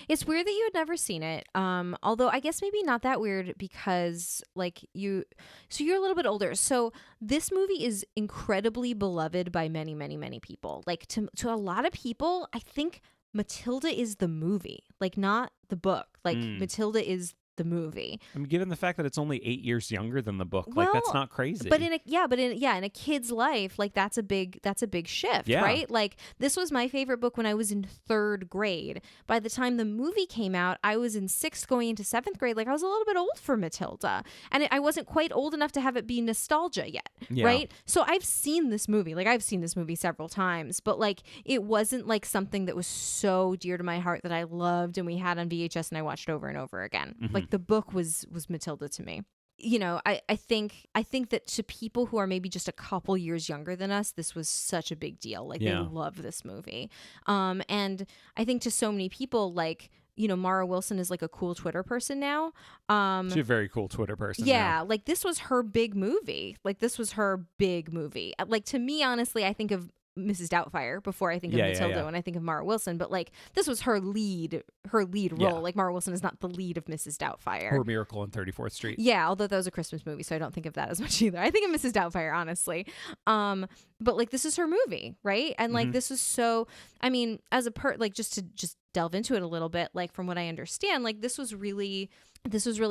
It's weird that you had never seen it. Although I guess maybe not that weird because you're a little bit older. So this movie is incredibly beloved by many, many, many people. Like to a lot of people, I think Matilda is the movie, like not the book. Like Matilda is the movie. I mean, given the fact that it's only 8 years younger than the book, well, like that's not crazy. But in a kid's life, like that's a big shift, Yeah. right? Like this was my favorite book when I was in 3rd grade. By the time the movie came out, I was in 6th going into 7th grade. Like I was a little bit old for Matilda, and I wasn't quite old enough to have it be nostalgia yet, right? So I've seen this movie, several times, but like it wasn't like something that was so dear to my heart that I loved and we had on VHS and I watched over and over again. Mm-hmm. Like the book was Matilda to me. You know, I think that to people who are maybe just a couple years younger than us, this was such a big deal. Like they love this movie. And I think to so many people, like, you know, Mara Wilson is like a cool Twitter person now. She's a very cool Twitter person. Yeah, now. like this was her big movie. Like to me, honestly, I think of Mrs. Doubtfire before I think of Matilda when I think of Mara Wilson, but like this was her lead role. Like Mara Wilson is not the lead of Mrs. Doubtfire or Miracle on 34th Street. Yeah, although that was a Christmas movie, so I don't think of that as much either. I think of Mrs. Doubtfire, honestly. But like this is her movie, right? And like this is so, I mean, as a just to delve into it a little bit, like from what I understand, like this was really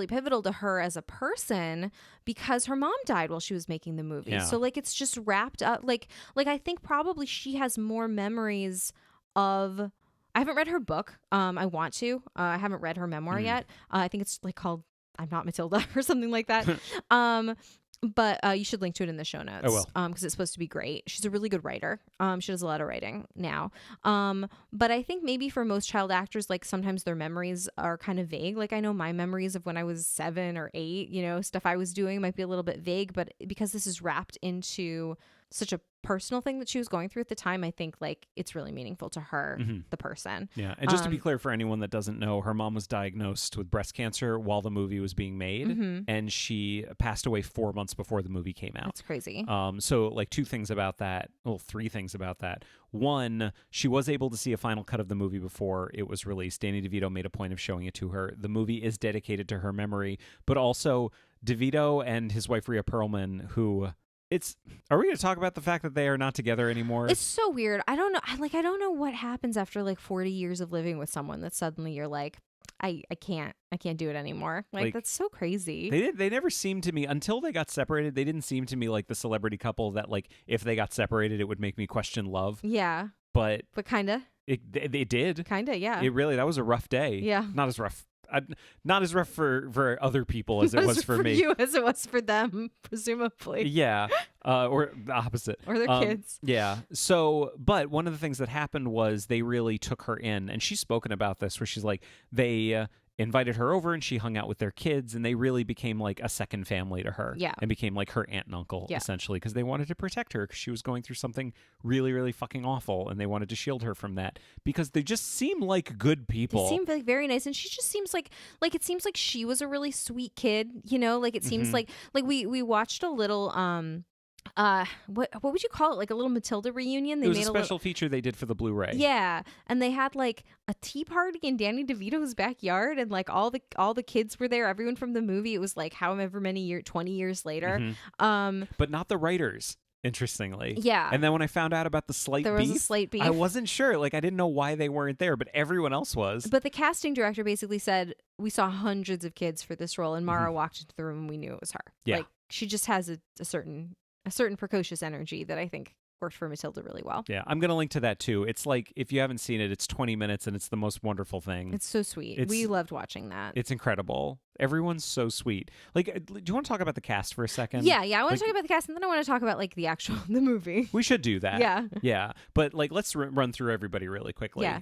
pivotal to her as a person because her mom died while she was making the movie. Yeah. So like it's just wrapped up like I think probably she has more memories of, I haven't read her book. I want to. I haven't read her memoir yet. I think it's like called I'm Not Matilda or something like that. But you should link to it in the show notes. I will. Because it's supposed to be great. She's a really good writer. She does a lot of writing now. But I think maybe for most child actors, like sometimes their memories are kind of vague. Like I know my memories of when I was 7 or 8, stuff I was doing might be a little bit vague, but because this is wrapped into such a personal thing that she was going through at the time, I think like it's really meaningful to her, the person. Yeah. And just to be clear for anyone that doesn't know, her mom was diagnosed with breast cancer while the movie was being made, and she passed away 4 months before the movie came out. That's crazy. So like 2 things about that. Well, 3 things about that. One, she was able to see a final cut of the movie before it was released. Danny DeVito made a point of showing it to her. The movie is dedicated to her memory, but also DeVito and his wife Rhea Perlman, who... Are we going to talk about the fact that they are not together anymore? It's so weird. I don't know. I don't know what happens after like 40 years of living with someone that suddenly you're like, I can't do it anymore. Like that's so crazy. They never seemed to me, until they got separated, they didn't seem to me like the celebrity couple that like if they got separated, it would make me question love. Yeah. But kind of. It did. Kind of, yeah. That was a rough day. Yeah. Not as rough. Not as rough for other people as it was for me. You as it was for them, presumably. Yeah. Or the opposite. Or their kids. Yeah. So, but one of the things that happened was they really took her in, and she's spoken about this, where she's like, they invited her over and she hung out with their kids, and they really became like a second family to her. Yeah. And became like her aunt and uncle, essentially, because they wanted to protect her because she was going through something really, really fucking awful, and they wanted to shield her from that because they just seem like good people. They seem like very nice, and she just seems like it seems like she was a really sweet kid, like it seems like we watched a little what would you call it, like a little Matilda reunion? It was a special feature they did for the Blu-ray. Yeah, and they had like a tea party in Danny DeVito's backyard, and like all the kids were there, everyone from the movie. It was like however many 20 years later. But not the writers, interestingly. Yeah. And then when I found out about there was a slight beef, I wasn't sure. Like I didn't know why they weren't there, but everyone else was. But the casting director basically said, we saw hundreds of kids for this role, and Mara walked into the room and we knew it was her. Yeah. Like she just has a certain precocious energy that I think worked for Matilda really well. Yeah, I'm going to link to that too. It's like, if you haven't seen it, it's 20 minutes and it's the most wonderful thing. It's so sweet. We loved watching that. It's incredible. Everyone's so sweet. Like, do you want to talk about the cast for a second? Yeah. I want to talk about the cast, and then I want to talk about like the movie. We should do that. Yeah. Yeah. But like, let's run through everybody really quickly. Yeah.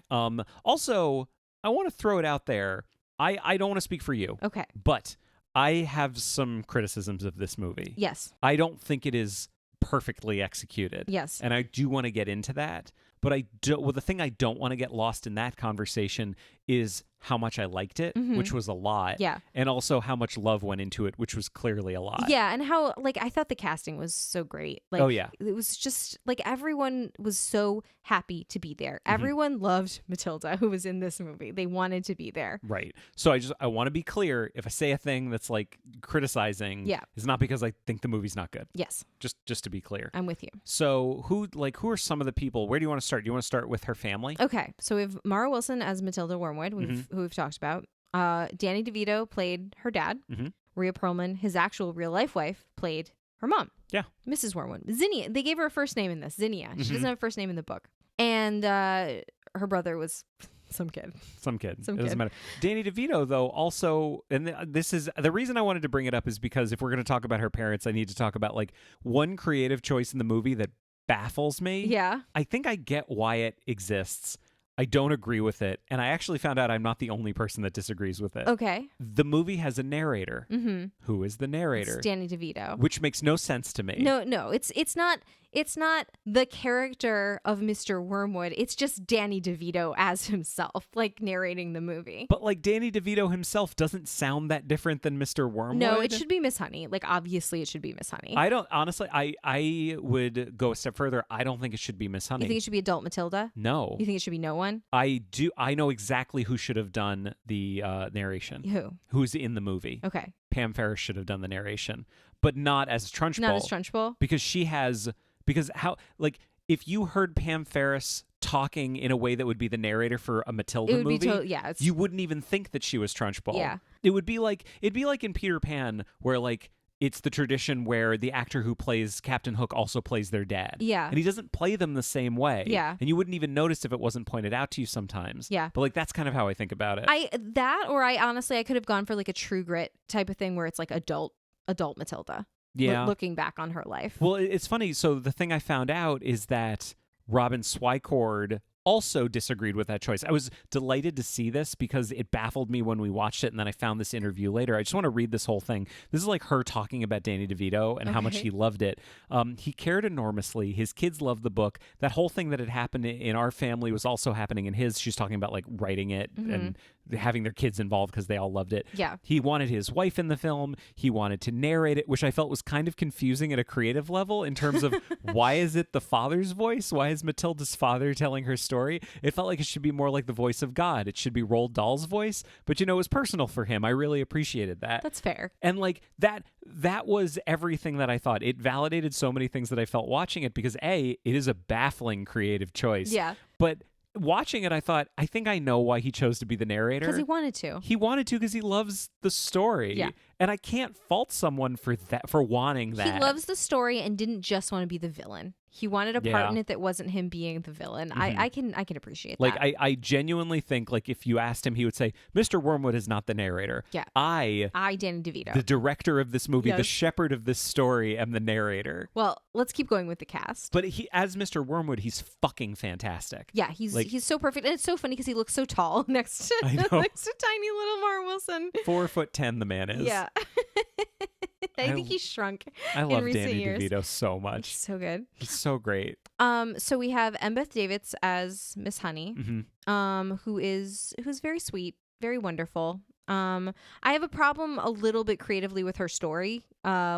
Also, I want to throw it out there. I don't want to speak for you. Okay. But I have some criticisms of this movie. Yes. I don't think it is perfectly executed. Yes. And I do want to get into that. But the thing I don't want to get lost in that conversation is how much I liked it, which was a lot. Yeah. And also how much love went into it, which was clearly a lot. Yeah. And how, like, I thought the casting was so great. Like, oh, yeah. It was just, like, everyone was so happy to be there. Everyone loved Matilda, who was in this movie. They wanted to be there. Right. So I want to be clear. If I say a thing that's, like, criticizing, it's not because I think the movie's not good. Yes. Just to be clear. I'm with you. So who are some of the people? Where do you want to start? Do you want to start with her family? Okay. So we have Mara Wilson as Matilda Wormwood, who we've talked about. Danny DeVito played her dad. Rhea Perlman, his actual real life wife, played her mom. Yeah. Mrs. Wormwood. Zinnia. They gave her a first name in this. Zinnia. She doesn't have a first name in the book. And her brother was some kid. It doesn't matter. Danny DeVito, though, also, and this is the reason I wanted to bring it up, is because if we're going to talk about her parents, I need to talk about like one creative choice in the movie that baffles me. Yeah. I think I get why it exists. I don't agree with it. And I actually found out I'm not the only person that disagrees with it. Okay. The movie has a narrator. Who is the narrator? It's Danny DeVito. Which makes no sense to me. No. It's not the character of Mr. Wormwood. It's just Danny DeVito as himself, like narrating the movie. But like Danny DeVito himself doesn't sound that different than Mr. Wormwood. No, it should be Miss Honey. Like obviously it should be Miss Honey. I don't honestly. I would go a step further. I don't think it should be Miss Honey. You think it should be adult Matilda? No. You think it should be no one? I do. I know exactly who should have done the narration. Who? Who's in the movie? Okay. Pam Ferris should have done the narration, but not as Trunchbull. Not as Trunchbull? Because how, like, if you heard Pam Ferris talking in a way that would be the narrator for a Matilda movie, you wouldn't even think that she was Trunchbull. Yeah. It'd be like in Peter Pan, where like it's the tradition where the actor who plays Captain Hook also plays their dad. Yeah. And he doesn't play them the same way. Yeah. And you wouldn't even notice if it wasn't pointed out to you sometimes. Yeah. But like that's kind of how I think about it. I honestly I could have gone for like a True Grit type of thing where it's like adult Matilda. Yeah. looking back on her life. Well, it's funny. So the thing I found out is that Robin Swycord also disagreed with that choice. I was delighted to see this because it baffled me when we watched it, and then I found this interview later. I just want to read this whole thing. This is like her talking about Danny DeVito and how much he loved it. He cared enormously. His kids loved the book. That whole thing that had happened in our family was also happening in his. She's talking about like writing it and having their kids involved because they all loved it. Yeah. He wanted his wife in the film. He wanted to narrate it, which I felt was kind of confusing at a creative level in terms of why is it the father's voice? Why is Matilda's father telling her story? It felt like it should be more like the voice of God. It should be Roald Dahl's voice, but it was personal for him. I really appreciated that. That's fair. And like that was everything that I thought. It validated so many things that I felt watching it because A, it is a baffling creative choice. Yeah. But watching it, I thought, I think I know why he chose to be the narrator. Because he wanted to. He wanted to because he loves the story. Yeah. And I can't fault someone for wanting that. He loves the story and didn't just want to be the villain. He wanted a part in it that wasn't him being the villain. I can appreciate that. Like I genuinely think like if you asked him, he would say, Mr. Wormwood is not the narrator. Yeah. I Danny DeVito, the director of this movie, the shepherd of this story, am the narrator. Well, let's keep going with the cast. But he, as Mr. Wormwood, he's fucking fantastic. Yeah, he's so perfect, and it's so funny because he looks so tall next to tiny little Mar Wilson. 4'10" the man is. Yeah. I think he's shrunk. I love Danny years. DeVito so much. He's so good. He's so great. So we have Embeth Davidtz as Miss Honey, who's very sweet, very wonderful. I have a problem a little bit creatively with her story,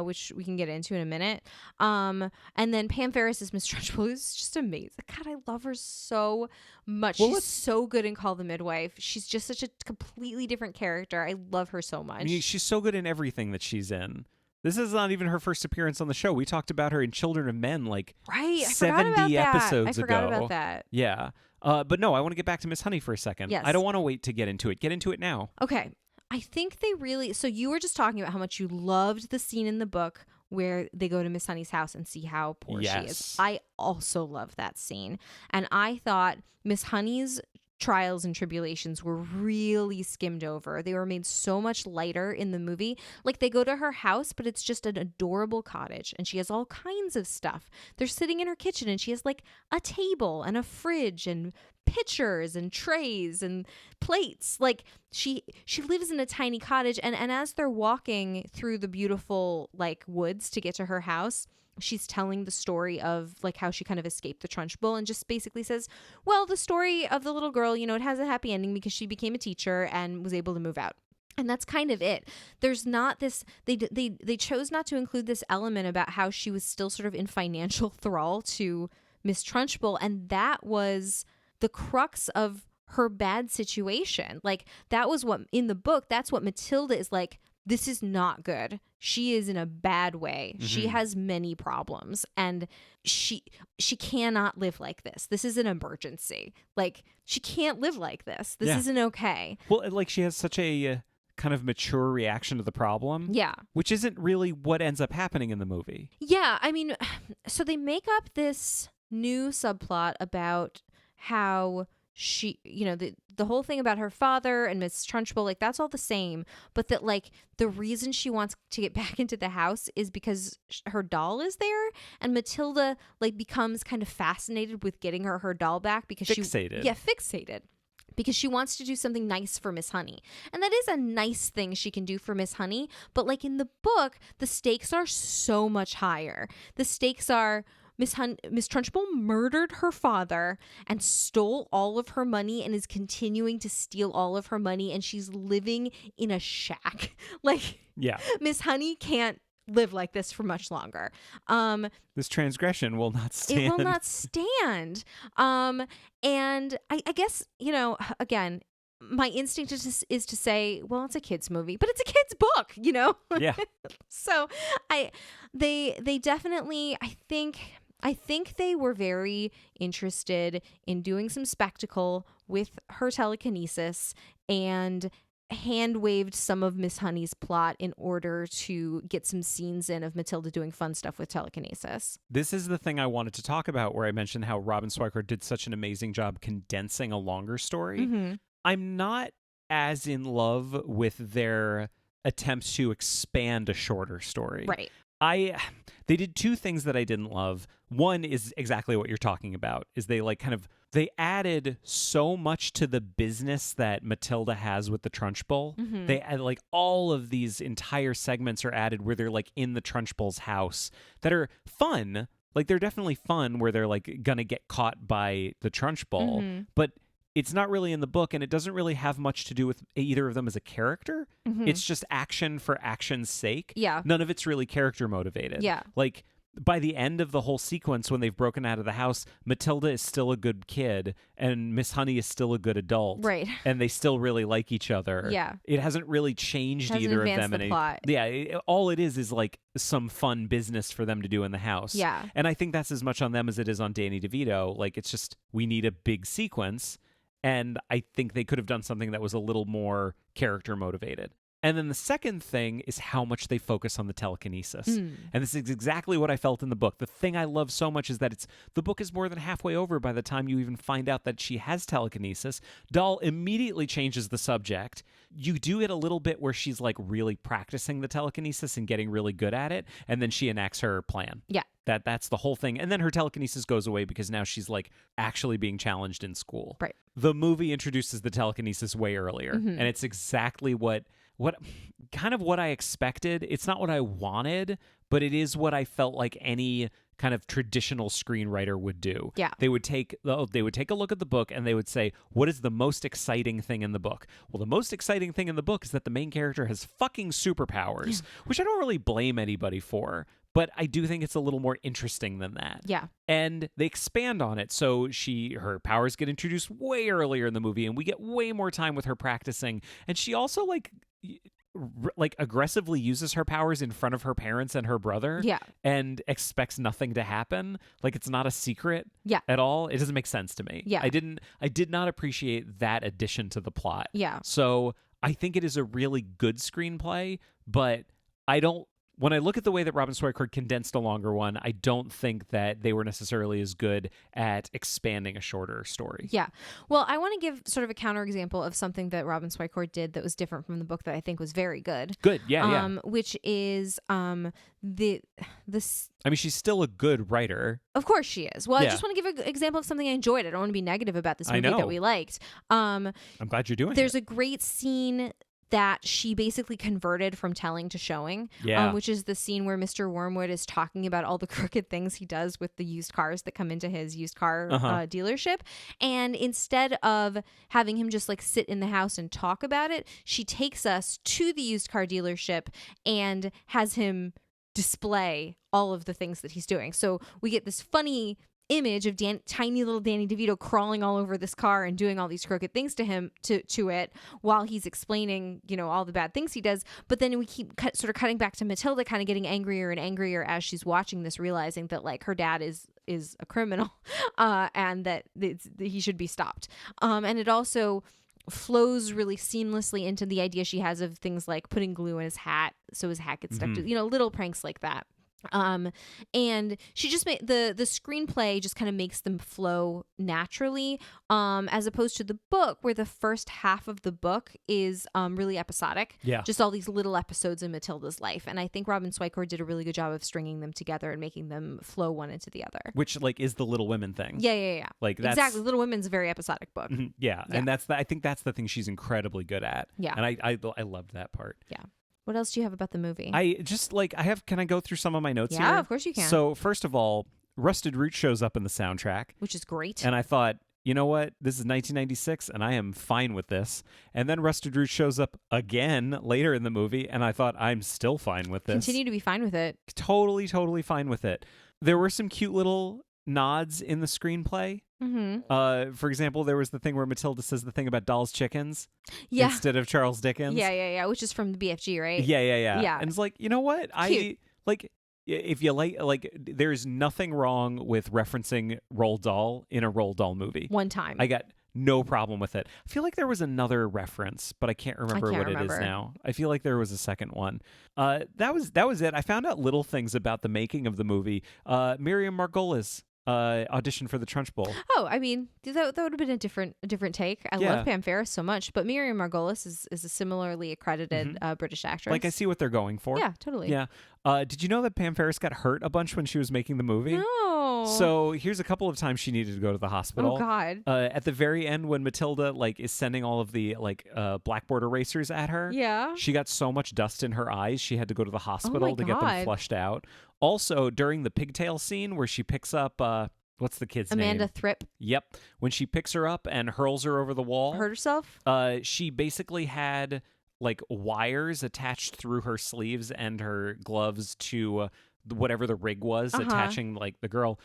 which we can get into in a minute. And then Pam Ferris as Miss Trunchbull, who's just amazing. God, I love her so much. She's so good in Call the Midwife. She's just such a completely different character. I love her so much. I mean, she's so good in everything that she's in. This is not even her first appearance on the show. We talked about her in Children of Men 70 episodes ago. I forgot about that. Yeah. But no, I want to get back to Miss Honey for a second. Yes. I don't want to wait to get into it. Get into it now. Okay. I think they really... So you were just talking about how much you loved the scene in the book where they go to Miss Honey's house and see how poor she is. I also love that scene. And I thought Miss Honey's trials and tribulations were really skimmed over. They were made so much lighter in the movie. Like they go to her house, but it's just an adorable cottage and she has all kinds of stuff. They're sitting in her kitchen and she has like a table and a fridge and pitchers and trays and plates. Like she lives in a tiny cottage, and as they're walking through the beautiful like woods to get to her house, she's telling the story of like how she kind of escaped the Trunchbull and just basically says, well, the story of the little girl, it has a happy ending because she became a teacher and was able to move out. And that's kind of it. There's not this, they chose not to include this element about how she was still sort of in financial thrall to Miss Trunchbull. And that was the crux of her bad situation. Like that was what, in the book, that's what Matilda is like, this is not good. She is in a bad way. Mm-hmm. She has many problems and she cannot live like this. This is an emergency. Like she can't live like this. This isn't okay. Well, like she has such a kind of mature reaction to the problem. Yeah. Which isn't really what ends up happening in the movie. Yeah. I mean, so they make up this new subplot about how she, the whole thing about her father and Miss Trunchbull, like that's all the same, but that like the reason she wants to get back into the house is because her doll is there, and Matilda like becomes kind of fascinated with getting her doll back because fixated. Because she wants to do something nice for Miss Honey. And that is a nice thing she can do for Miss Honey. But like in the book, the stakes are so much higher. The stakes are Miss Trunchbull murdered her father and stole all of her money and is continuing to steal all of her money. And she's living in a shack. Like, yeah, Miss Honey can't live like this for much longer. This transgression will not stand. It will not stand. And I guess, again, my instinct is to say, well, it's a kid's movie, but it's a kid's book, Yeah. So they definitely, I think they were very interested in doing some spectacle with her telekinesis and hand-waved some of Miss Honey's plot in order to get some scenes in of Matilda doing fun stuff with telekinesis. This is the thing I wanted to talk about where I mentioned how Robin Swycord did such an amazing job condensing a longer story. Mm-hmm. I'm not as in love with their attempts to expand a shorter story. Right. They did two things that I didn't love. One is exactly what you're talking about, is they added so much to the business that Matilda has with the Trunchbull. Mm-hmm. They add like all of these entire segments are added where they're like in the Trunchbull's house that are fun. Like they're definitely fun where they're like gonna get caught by the Trunchbull, mm-hmm. but it's not really in the book, and it doesn't really have much to do with either of them as a character. Mm-hmm. It's just action for action's sake. Yeah. None of it's really character motivated. Yeah. Like by the end of the whole sequence, when they've broken out of the house, Matilda is still a good kid and Miss Honey is still a good adult. Right. And they still really like each other. Yeah. It hasn't really changed either of them. The plot. Yeah. All it is like some fun business for them to do in the house. Yeah. And I think that's as much on them as it is on Danny DeVito. Like it's just, we need a big sequence. And I think they could have done something that was a little more character motivated. And then the second thing is how much they focus on the telekinesis. And this is exactly what I felt in the book. The thing I love so much is that the book is more than halfway over by the time you even find out that she has telekinesis. Dahl immediately changes the subject. You do it a little bit where she's like really practicing the telekinesis and getting really good at it. And then she enacts her plan. Yeah. That's the whole thing. And then her telekinesis goes away because now she's like actually being challenged in school. Right. The movie introduces the telekinesis way earlier. Mm-hmm. And it's exactly what kind of what I expected. It's not what I wanted, but it is what I felt like any kind of traditional screenwriter would do. Yeah. They would take a look at the book and they would say, what is the most exciting thing in the book? Well, the most exciting thing in the book is that the main character has fucking superpowers, which I don't really blame anybody for. But I do think it's a little more interesting than that. Yeah. And they expand on it. So her powers get introduced way earlier in the movie and we get way more time with her practicing. And she also like aggressively uses her powers in front of her parents and her brother. Yeah. And expects nothing to happen. Like it's not a secret at all. It doesn't make sense to me. Yeah. I did not appreciate that addition to the plot. Yeah. So I think it is a really good screenplay, but when I look at the way that Robin Swicord condensed a longer one, I don't think that they were necessarily as good at expanding a shorter story. Yeah. Well, I want to give sort of a counterexample of something that Robin Swicord did that was different from the book that I think was very good. Good. Yeah. Which is I mean, she's still a good writer. Of course she is. Well, I just want to give an example of something I enjoyed. I don't want to be negative about this movie that we liked. I'm glad you're doing it. There's a great scene that she basically converted from telling to showing, which is the scene where Mr. Wormwood is talking about all the crooked things he does with the used cars that come into his used car dealership. And instead of having him just like sit in the house and talk about it, she takes us to the used car dealership and has him display all of the things that he's doing. So we get this funny image of tiny little Danny DeVito crawling all over this car and doing all these crooked things to him to it while he's explaining, all the bad things he does. But then we keep sort of cutting back to Matilda kind of getting angrier and angrier as she's watching this, realizing that like her dad is a criminal and that he should be stopped. And it also flows really seamlessly into the idea she has of things like putting glue in his hat so his hat gets stuck to, little pranks like that. And she just made the screenplay just kind of makes them flow naturally, as opposed to the book where the first half of the book is really episodic. Yeah. Just all these little episodes in Matilda's life. And I think Robin Swicord did a really good job of stringing them together and making them flow one into the other. Which like is the Little Women thing. Yeah. Like that's, exactly. Little Women's a very episodic book. Yeah. And I think that's the thing she's incredibly good at. Yeah. And I loved that part. Yeah. What else do you have about the movie? Can I go through some of my notes here? Yeah, of course you can. So first of all, Rusted Root shows up in the soundtrack. Which is great. And I thought, you know what? This is 1996 and I am fine with this. And then Rusted Root shows up again later in the movie and I thought, I'm still fine with this. Continue to be fine with it. Totally fine with it. There were some cute little nods in the screenplay. For example, there was the thing where Matilda says the thing about Dahl's chickens instead of Charles Dickens. Yeah, which is from the BFG, right? Yeah. And it's like, you know what? Cute. If you like, there's nothing wrong with referencing Roald Dahl in a Roald Dahl movie. One time. I got no problem with it. I feel like there was another reference, but I can't remember what it is now. I feel like there was a second one. That was it. I found out little things about the making of the movie. Miriam Margolyes audition for the Trunchbull. Oh, I mean, that would have been a different take. I love Pam Ferris so much, but Miriam Margolyes is a similarly accredited British actress. Like I see what they're going for. Yeah, totally. Yeah. Did you know that Pam Ferris got hurt a bunch when she was making the movie? No. So here's a couple of times she needed to go to the hospital. Oh God. At the very end, when Matilda is sending all of the blackboard erasers at her, Yeah. she got so much dust in her eyes she had to go to the hospital to get them God. flushed out. Also, during the pigtail scene where she picks up what's the kid's name? Amanda Thripp. Yep. When she picks her up and hurls her over the wall, Hurt herself? she basically had wires attached through her sleeves and her gloves to whatever the rig was attaching the girl.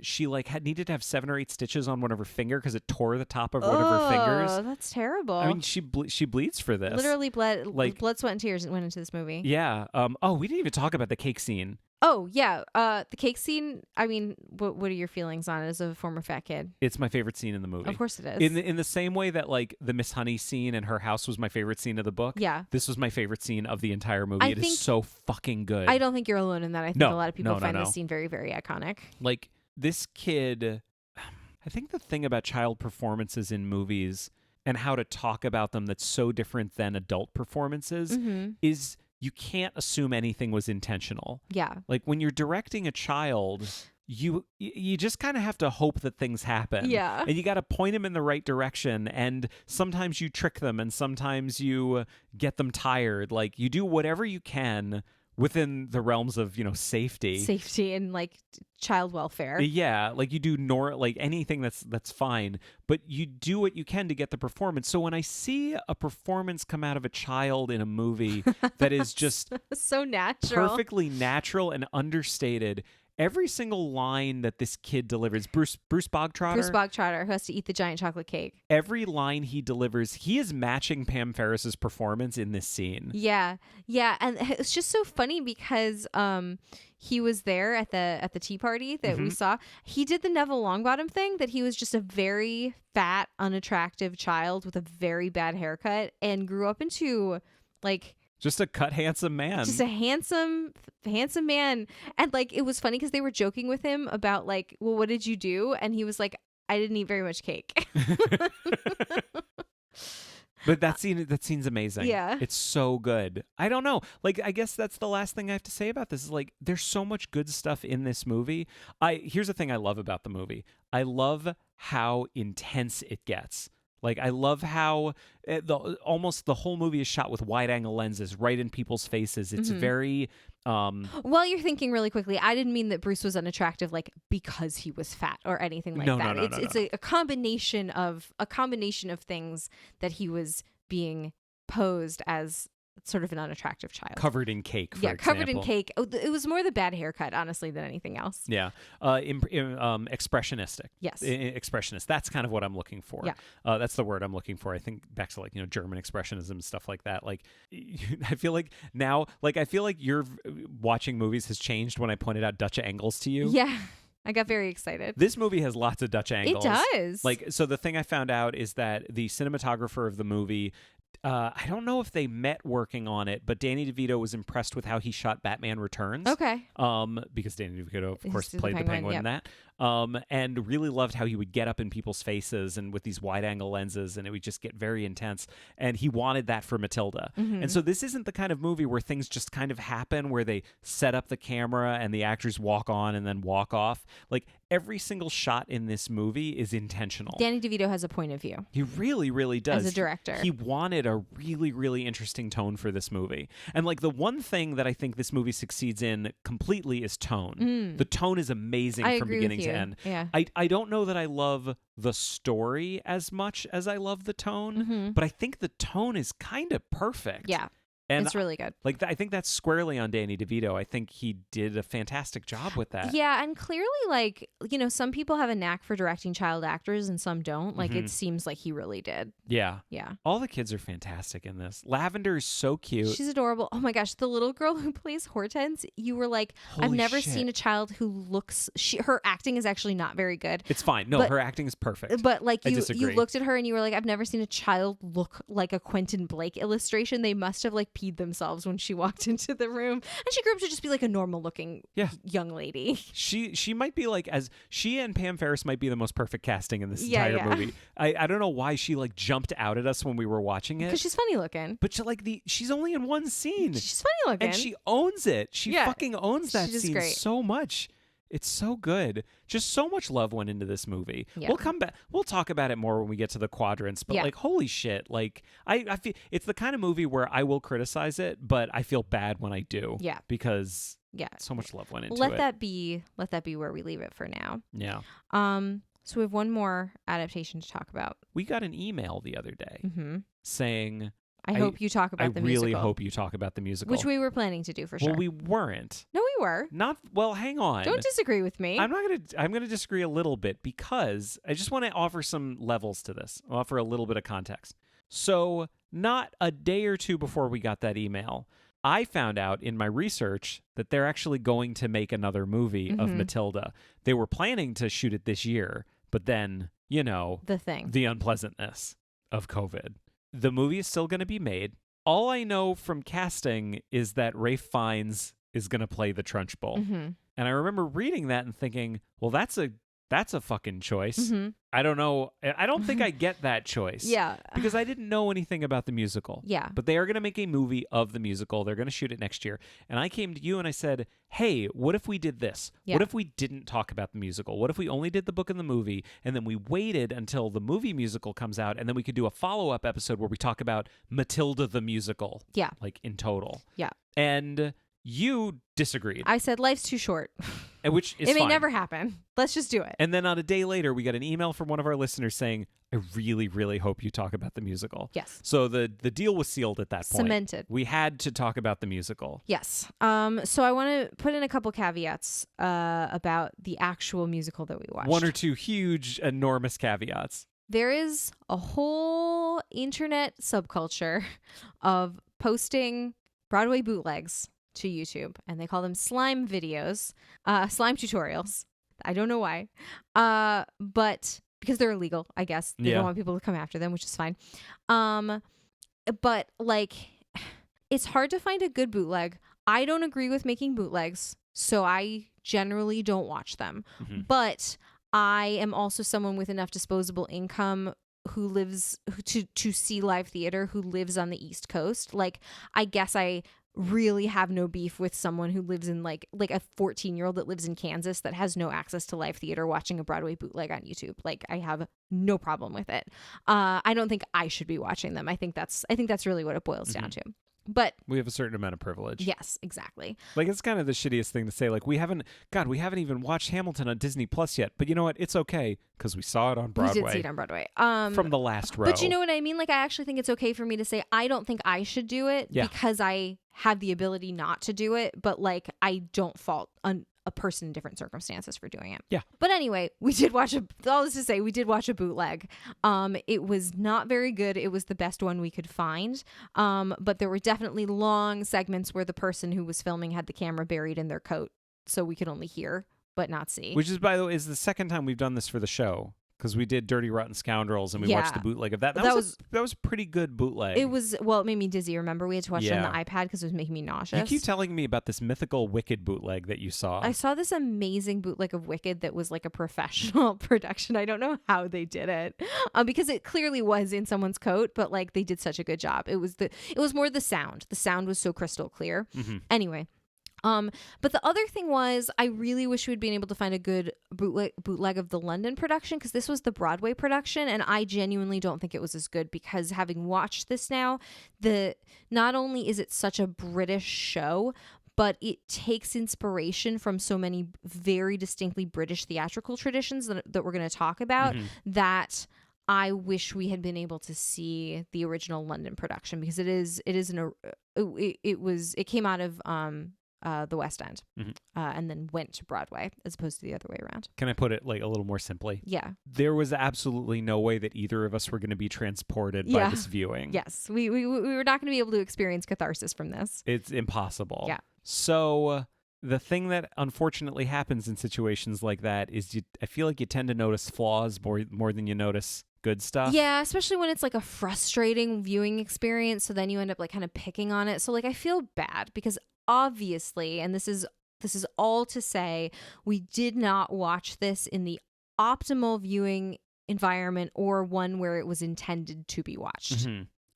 She had needed to have 7 or 8 stitches on one of her finger because it tore the top of one of her fingers. Oh, that's terrible. I mean, she bleeds for this. Literally blood, sweat, and tears went into this movie. Yeah. We didn't even talk about the cake scene. Oh, yeah. The cake scene, I mean, what are your feelings on it as a former fat kid? It's my favorite scene in the movie. Of course it is. In the same way that, the Miss Honey scene in her house was my favorite scene of the book, yeah, this was my favorite scene of the entire movie. It is so fucking good. I don't think you're alone in that. I think a lot of people find this scene very, very iconic. This kid, I think the thing about child performances in movies and how to talk about them that's so different than adult performances is... you can't assume anything was intentional. Yeah. When you're directing a child, you just kind of have to hope that things happen. Yeah. And you got to point them in the right direction. And sometimes you trick them and sometimes you get them tired. You do whatever you can within the realms of, safety and child welfare. Yeah, you do anything that's fine, but you do what you can to get the performance. So when I see a performance come out of a child in a movie that is just so natural, perfectly natural and understated, every single line that this kid delivers, Bruce Bogtrotter, who has to eat the giant chocolate cake. Every line he delivers, he is matching Pam Ferris's performance in this scene. Yeah, and it's just so funny because he was there at the tea party that we saw. He did the Neville Longbottom thing, that he was just a very fat, unattractive child with a very bad haircut and grew up into just a cut handsome man. Just a handsome man. And it was funny because they were joking with him about well, what did you do? And he was like, I didn't eat very much cake. But that scene's amazing. Yeah. It's so good. I don't know. I guess that's the last thing I have to say about this is there's so much good stuff in this movie. Here's the thing I love about the movie. I love how intense it gets. I love how almost the whole movie is shot with wide-angle lenses right in people's faces. It's very... Well, you're thinking really quickly. I didn't mean that Bruce was unattractive because he was fat or anything like that. It's a combination of things that he was being posed as sort of an unattractive child. Covered in cake, for example. Covered in cake. It was more the bad haircut, honestly, than anything else. Yeah. Expressionistic. Yes. Expressionist. That's kind of what I'm looking for. Yeah. That's the word I'm looking for. I think back to German expressionism and stuff like that. I feel like now, I feel like your watching movies has changed when I pointed out Dutch angles to you. Yeah. I got very excited. This movie has lots of Dutch angles. It does. So the thing I found out is that the cinematographer of the movie, I don't know if they met working on it, but Danny DeVito was impressed with how he shot Batman Returns. Okay. Because Danny DeVito, of course, He's played the Penguin in that. And really loved how he would get up in people's faces and with these wide-angle lenses, and it would just get very intense. And he wanted that for Matilda. And so this isn't the kind of movie where things just kind of happen, where they set up the camera and the actors walk on and then walk off. Every single shot in this movie is intentional. Danny DeVito has a point of view. He really, really does. As a director. He wanted a really, really interesting tone for this movie. And the one thing that I think this movie succeeds in completely is tone. The tone is amazing from beginning to end. Yeah. I don't know that I love the story as much as I love the tone, but I think the tone is kind of perfect. Yeah. And it's really good. I think that's squarely on Danny DeVito. I think he did a fantastic job with that. Yeah, and clearly, some people have a knack for directing child actors and some don't. It seems like he really did. Yeah. Yeah. All the kids are fantastic in this. Lavender is so cute. She's adorable. Oh my gosh, the little girl who plays Hortense, you were like, holy I've never shit. seen a child who looks... her acting is actually not very good. It's fine. No, her acting is perfect. But you looked at her and you were like, I've never seen a child look like a Quentin Blake illustration. They must have peed themselves when she walked into the room. And she grew up to just be like a normal looking young lady. She might be like, as she and Pam Ferris might be the most perfect casting in this entire movie. I don't know why she like jumped out at us when we were watching it. Because she's funny looking. But she's only in one scene. She's funny looking. And she owns it. She fucking owns that scene great. so much. It's so good. Just so much love went into this movie. Yeah. We'll come back. We'll talk about it more when we get to the quadrants. But like, holy shit! Like, I feel it's the kind of movie where I will criticize it, but I feel bad when I do. Yeah. Because so much love went into it. Let that be where we leave it for now. Yeah. So we have one more adaptation to talk about. We got an email the other day saying, I hope you talk about the musical. I really hope you talk about the musical. Which we were planning to do for sure. Well, we weren't. No, we were. Hang on. Don't disagree with me. I'm going to disagree a little bit because I just want to offer some levels to this. I'll offer a little bit of context. So, not a day or two before we got that email, I found out in my research that they're actually going to make another movie of Matilda. They were planning to shoot it this year, but then, the unpleasantness of COVID. The movie is still going to be made. All I know from casting is that Ralph Fiennes is going to play the Trunchbull. And I remember reading that and thinking, well, that's a fucking choice. I don't know. I don't think I get that choice. Yeah. Because I didn't know anything about the musical. Yeah. But they are going to make a movie of the musical. They're going to shoot it next year. And I came to you and I said, hey, what if we did this? Yeah. What if we didn't talk about the musical? What if we only did the book and the movie and then we waited until the movie musical comes out and then we could do a follow-up episode where we talk about Matilda the musical. Yeah. Like in total. Yeah. And you disagreed. I said life's too short. Which is It may fine. never happen. Let's just do it. And then on a day later, we got an email from one of our listeners saying, I really, really hope you talk about the musical. Yes. So the deal was sealed at that point. Cemented. We had to talk about the musical. Yes. So I want to put in a couple caveats about the actual musical that we watched. One or two huge, enormous caveats. There is a whole internet subculture of posting Broadway bootlegs to YouTube, and they call them slime videos, slime tutorials. I don't know why, but because they're illegal, I guess. They don't want people to come after them, which is fine. But like, it's hard to find a good bootleg. I don't agree with making bootlegs, so I generally don't watch them. But I am also someone with enough disposable income who lives to see live theater, who lives on the East Coast. Like, I guess I really have no beef with someone who lives in like a 14-year-old that lives in Kansas that has no access to live theater watching a Broadway bootleg on YouTube. Like, I have no problem with it. I don't think I should be watching them. I think that's really what it boils down to. But we have a certain amount of privilege. Yes, exactly. Like, it's kind of the shittiest thing to say. Like, we haven't even watched Hamilton on Disney Plus yet. But you know what? It's okay because we saw it on Broadway. We did see it on Broadway. From the last row. But you know what I mean? Like, I actually think it's okay for me to say I don't think I should do it because I have the ability not to do it. But like, I don't fault a person in different circumstances for doing it. Yeah. But anyway, we did watch a bootleg. It was not very good. It was the best one we could find. But there were definitely long segments where the person who was filming had the camera buried in their coat, so we could only hear but not see. Which is, by the way, is the second time we've done this for the show. Because we did Dirty Rotten Scoundrels and we watched the bootleg of that. That was a pretty good bootleg. It made me dizzy. Remember, we had to watch it on the iPad because it was making me nauseous. You keep telling me about this mythical Wicked bootleg that you saw. I saw this amazing bootleg of Wicked that was like a professional production. I don't know how they did it because it clearly was in someone's coat, but like they did such a good job. It was more the sound. The sound was so crystal clear. Anyway. But the other thing was, I really wish we'd been able to find a good bootleg of the London production, because this was the Broadway production, and I genuinely don't think it was as good, because having watched this now, not only is it such a British show, but it takes inspiration from so many very distinctly British theatrical traditions that we're going to talk about that I wish we had been able to see the original London production, because it came out of the West End and then went to Broadway as opposed to the other way around. Can I put it like a little more simply? Yeah. There was absolutely no way that either of us were going to be transported by this viewing. Yes. We were not going to be able to experience catharsis from this. It's impossible. Yeah. So the thing that unfortunately happens in situations like that is I feel like you tend to notice flaws more than you notice good stuff. Yeah, especially when it's like a frustrating viewing experience. So then you end up like kind of picking on it. So like I feel bad because obviously, and this is all to say, we did not watch this in the optimal viewing environment or one where it was intended to be watched.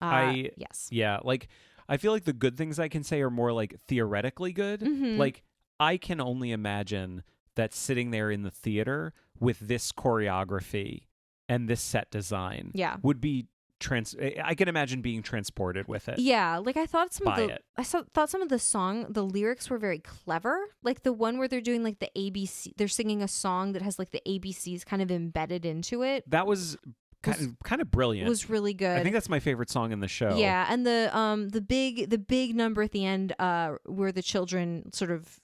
Yes. Yeah, like I feel like the good things I can say are more like theoretically good. Mm-hmm. Like I can only imagine that sitting there in the theater with this choreography and this set design would be I can imagine being transported with it. Yeah, like I thought some of the song, the lyrics were very clever. Like the one where they're doing like the ABC, they're singing a song that has like the ABCs kind of embedded into it. That was kind of brilliant. Was really good. I think that's my favorite song in the show. Yeah, and the big number at the end where the children sort of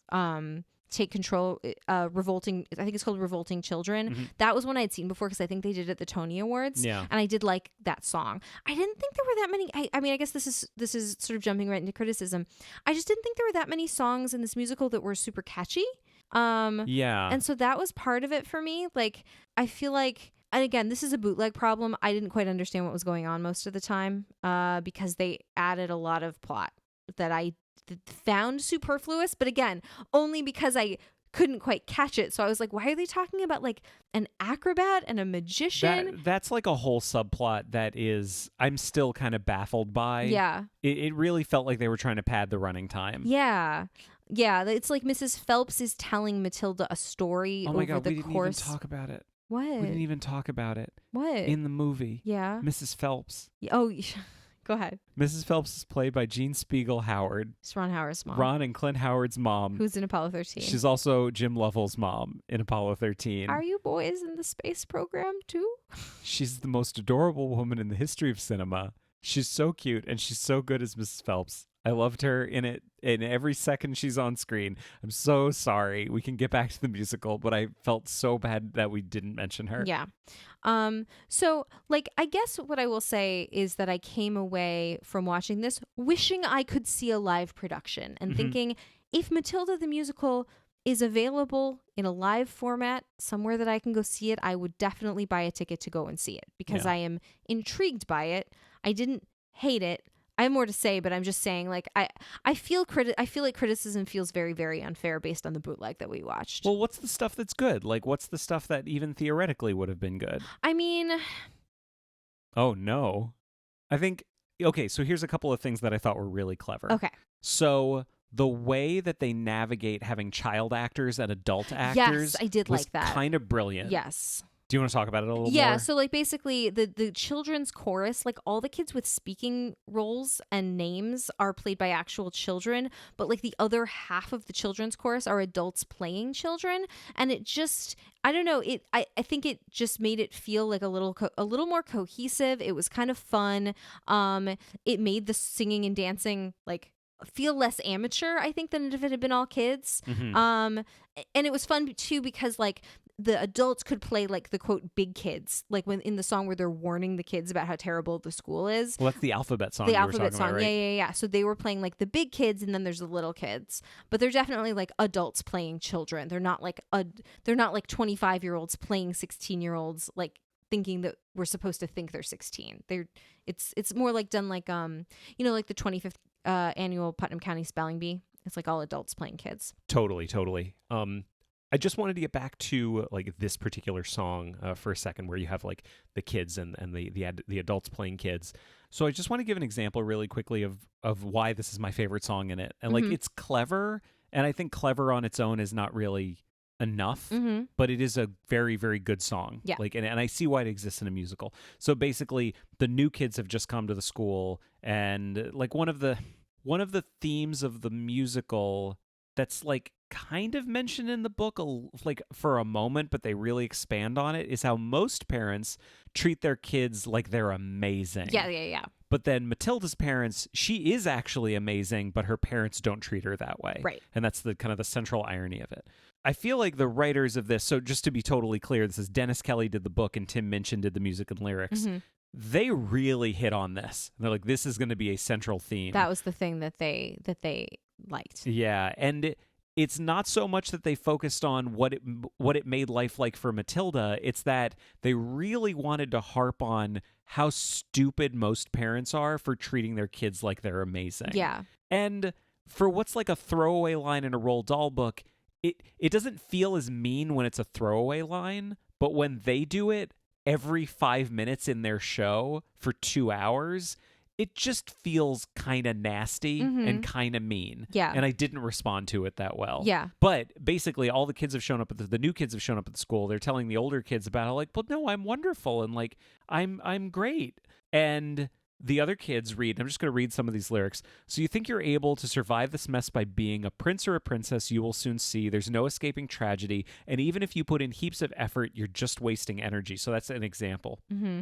take control, revolting, I think it's called Revolting Children. Mm-hmm. That was one I'd seen before because I think they did it at the Tony Awards. Yeah. And I did like that song. I didn't think there were that many. I mean, I guess this is sort of jumping right into criticism. I just didn't think there were that many songs in this musical that were super catchy. Yeah. And so that was part of it for me. Like, I feel like, and again, this is a bootleg problem. I didn't quite understand what was going on most of the time because they added a lot of plot that I found superfluous, but again, only because I couldn't quite catch it. So I was like, why are they talking about like an acrobat and a magician? That's like a whole subplot that is I'm still kind of baffled by. Yeah. It really felt like they were trying to pad the running time. Yeah. Yeah, it's like Mrs. Phelps is telling Matilda a story over the course. We didn't even talk about it. What? We didn't even talk about it. What? In the movie. Yeah. Mrs. Phelps. Oh, go ahead. Mrs. Phelps is played by Gene Spiegel Howard. It's Ron Howard's mom. Ron and Clint Howard's mom. Who's in Apollo 13. She's also Jim Lovell's mom in Apollo 13. Are you boys in the space program too? She's the most adorable woman in the history of cinema. She's so cute and she's so good as Mrs. Phelps. I loved her in it in every second she's on screen. I'm so sorry. We can get back to the musical, but I felt so bad that we didn't mention her. Yeah. So like I guess what I will say is that I came away from watching this wishing I could see a live production and thinking if Matilda the musical is available in a live format somewhere that I can go see it, I would definitely buy a ticket to go and see it because I am intrigued by it. I didn't hate it. I have more to say, but I'm just saying, like, I feel like criticism feels very, very unfair based on the bootleg that we watched. Well, what's the stuff that's good? Like, what's the stuff that even theoretically would have been good? I mean... Oh, no. I think... Okay, so here's a couple of things that I thought were really clever. Okay. So... the way that they navigate having child actors and adult actors yes, I did like that. Kind of brilliant. Yes. Do you want to talk about it a little more? Yeah, so like basically the children's chorus, like all the kids with speaking roles and names are played by actual children, but like the other half of the children's chorus are adults playing children, and it just I don't know, I think it just made it feel like a little more cohesive. It was kind of fun. It made the singing and dancing like feel less amateur, I think, than if it had been all kids. And it was fun too because like the adults could play like the quote big kids, like when in the song where they're warning the kids about how terrible the school is. Well, that's the alphabet song. The alphabet song, about, right? Yeah. So they were playing like the big kids, and then there's the little kids. But they're definitely like adults playing children. They're not like 25-year-olds playing 16-year-olds, like thinking that we're supposed to think they're 16. It's more like done like like the 25th annual Putnam County Spelling Bee. It's like all adults playing kids. Totally. I just wanted to get back to like this particular song for a second, where you have like the kids and the adults playing kids. So I just want to give an example really quickly of why this is my favorite song in it. And like it's clever, and I think clever on its own is not really enough, but it is a very, very good song. Yeah. Like, and I see why it exists in a musical. So basically, the new kids have just come to the school, and like one of the themes of the musical that's like kind of mentioned in the book like for a moment, but they really expand on it, is how most parents treat their kids like they're amazing. Yeah. But then Matilda's parents, she is actually amazing, but her parents don't treat her that way. Right. And that's the kind of the central irony of it. I feel like the writers of this, so just to be totally clear, this is Dennis Kelly did the book and Tim Minchin did the music and lyrics. They really hit on this. They're like, this is going to be a central theme. That was the thing that they liked. Yeah, and it's not so much that they focused on what it made life like for Matilda. It's that they really wanted to harp on how stupid most parents are for treating their kids like they're amazing. Yeah. And for what's like a throwaway line in a Roald Dahl book, it doesn't feel as mean when it's a throwaway line, but when they do it every 5 minutes in their show for 2 hours, it just feels kind of nasty and kind of mean. Yeah. And I didn't respond to it that well. Yeah. But basically, all the kids have shown up at the new kids have shown up at the school. They're telling the older kids about how, like, well, no, I'm wonderful and like I'm great. And the other kids read, I'm just going to read some of these lyrics. So you think you're able to survive this mess by being a prince or a princess, you will soon see there's no escaping tragedy. And even if you put in heaps of effort, you're just wasting energy. So that's an example. Mm-hmm.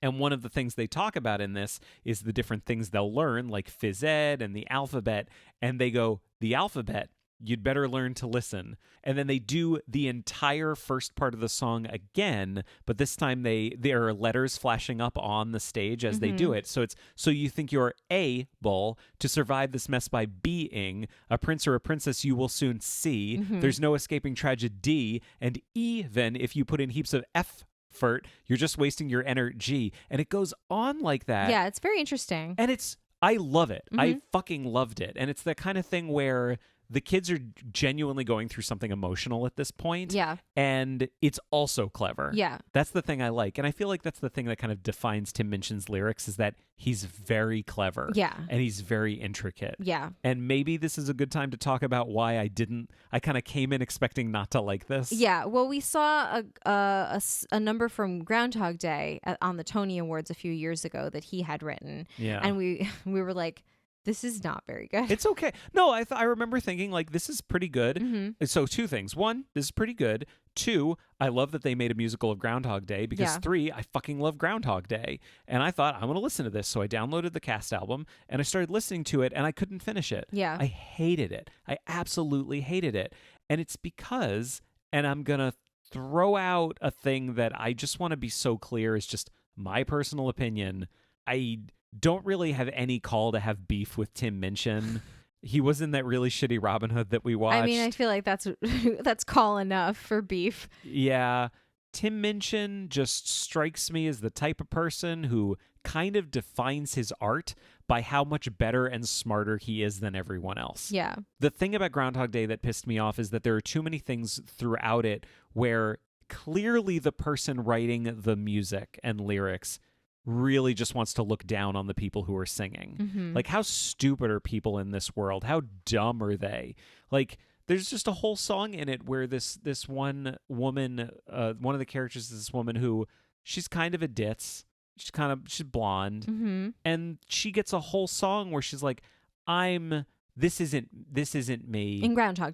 And one of the things they talk about in this is the different things they'll learn, like phys ed and the alphabet. And they go, the alphabet, you'd better learn to listen. And then they do the entire first part of the song again, but this time there are letters flashing up on the stage as they do it. So it's so you think you're able to survive this mess by being a prince or a princess, you will soon see. There's no escaping tragedy. And even if you put in heaps of effort, you're just wasting your energy. And it goes on like that. Yeah, it's very interesting. And I love it. I fucking loved it. And it's the kind of thing where the kids are genuinely going through something emotional at this point. Yeah. And it's also clever. Yeah. That's the thing I like. And I feel like that's the thing that kind of defines Tim Minchin's lyrics is that he's very clever. Yeah. And he's very intricate. Yeah. And maybe this is a good time to talk about why I kind of came in expecting not to like this. Yeah. Well, we saw a number from Groundhog Day on the Tony Awards a few years ago that he had written. Yeah. And we were like, this is not very good. It's okay. No, I remember thinking like this is pretty good. So 2 things. 1, this is pretty good. 2, I love that they made a musical of Groundhog Day because 3, I fucking love Groundhog Day. And I thought I'm going to listen to this. So I downloaded the cast album and I started listening to it and I couldn't finish it. Yeah. I hated it. I absolutely hated it. And it's because, and I'm going to throw out a thing that I just want to be so clear is just my personal opinion. I don't really have any call to have beef with Tim Minchin. He was in that really shitty Robin Hood that we watched. I mean, I feel like that's call enough for beef. Yeah. Tim Minchin just strikes me as the type of person who kind of defines his art by how much better and smarter he is than everyone else. Yeah. The thing about Groundhog Day that pissed me off is that there are too many things throughout it where clearly the person writing the music and lyrics really just wants to look down on the people who are singing. Like, how stupid are people in this world? How dumb are they? Like, there's just a whole song in it where this one woman, one of the characters is this woman who, she's kind of a ditz. She's blonde. And she gets a whole song where she's like, this isn't me. In Groundhog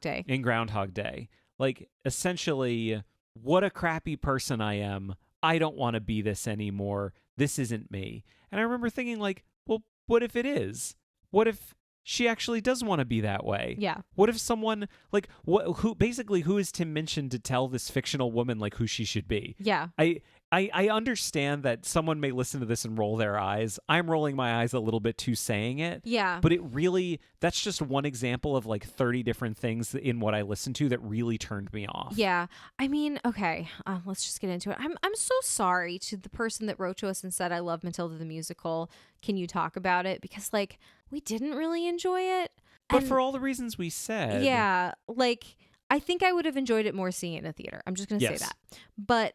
Day. Like, essentially, what a crappy person I am. I don't want to be this anymore. This isn't me. And I remember thinking like, well, what if it is? What if she actually does want to be that way? Yeah. What if someone like who is Tim Minchin to tell this fictional woman like who she should be? Yeah. I understand that someone may listen to this and roll their eyes. I'm rolling my eyes a little bit too saying it. Yeah. But that's just one example of like 30 different things in what I listened to that really turned me off. Yeah. I mean, okay, let's just get into it. I'm so sorry to the person that wrote to us and said, I love Matilda the musical. Can you talk about it? Because like we didn't really enjoy it. But for all the reasons we said. Yeah. Like I think I would have enjoyed it more seeing it in a theater. I'm just going to say that. But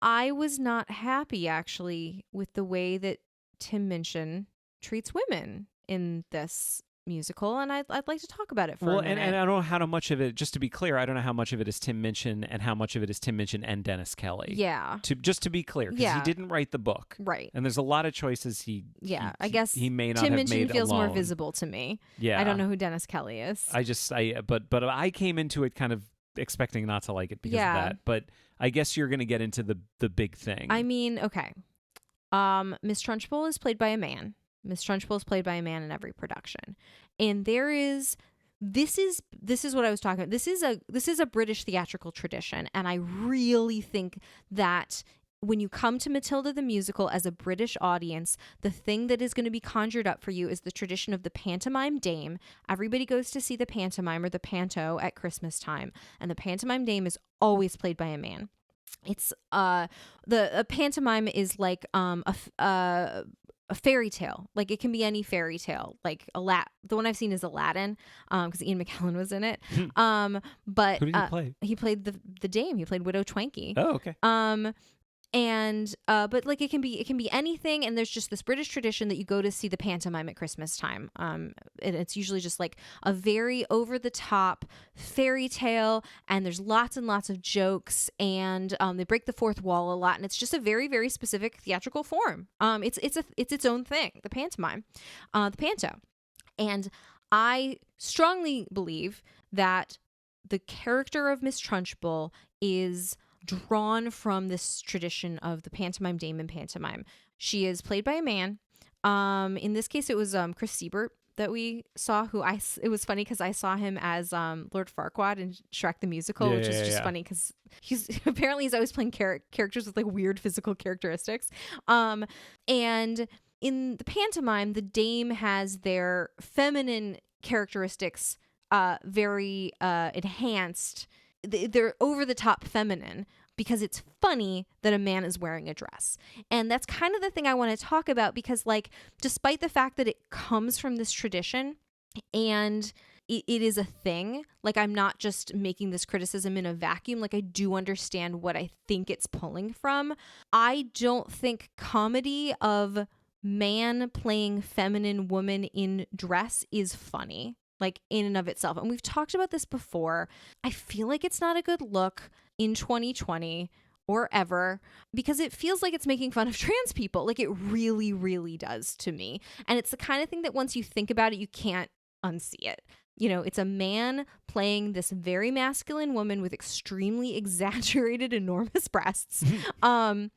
I was not happy, actually, with the way that Tim Minchin treats women in this musical, and I'd like to talk about it for a minute. And I don't know how much of it, just to be clear, I don't know how much of it is Tim Minchin and how much of it is Tim Minchin and Dennis Kelly. Yeah. Just to be clear, because he didn't write the book. Right. And there's a lot of choices I guess he may not Tim have Minchin made feels alone. more visible to me. Yeah. I don't know who Dennis Kelly is. But I came into it kind of expecting not to like it because of that. But I guess you're going to get into the big thing. I mean, okay. Miss Trunchbull is played by a man. Miss Trunchbull is played by a man in every production. And this is what I was talking about. This is a British theatrical tradition, and I really think that when you come to Matilda the musical as a British audience, the thing that is going to be conjured up for you is the tradition of the pantomime dame. Everybody goes to see the pantomime or the panto at Christmas time, and the pantomime dame is always played by a man. It's a pantomime is like a fairy tale. Like it can be any fairy tale. Like the one I've seen is Aladdin, because Ian McKellen was in it. But who did he play? He played the dame. He played Widow Twankey. Oh, okay. But like it can be anything, and there's just this British tradition that you go to see the pantomime at Christmas time. And it's usually just like a very over the top fairy tale, and there's lots and lots of jokes, and they break the fourth wall a lot, and it's just a very, very specific theatrical form. It's its own thing, the pantomime, the panto. And I strongly believe that the character of Miss Trunchbull is drawn from this tradition of the pantomime dame and pantomime. She is played by a man. In this case, it was Chris Siebert that we saw. It was funny because I saw him as Lord Farquaad in Shrek the Musical, which is just funny because he's always playing characters with like weird physical characteristics. And in the pantomime, the dame has their feminine characteristics very enhanced. They're over the top feminine because it's funny that a man is wearing a dress. And that's kind of the thing I want to talk about, because like, despite the fact that it comes from this tradition and it is a thing, like I'm not just making this criticism in a vacuum. Like I do understand what I think it's pulling from. I don't think comedy of man playing feminine woman in dress is funny, like in and of itself. And we've talked about this before. I feel like it's not a good look in 2020 or ever, because it feels like it's making fun of trans people. Like it really, really does to me. And it's the kind of thing that once you think about it, you can't unsee it. You know, it's a man playing this very masculine woman with extremely exaggerated, enormous breasts. And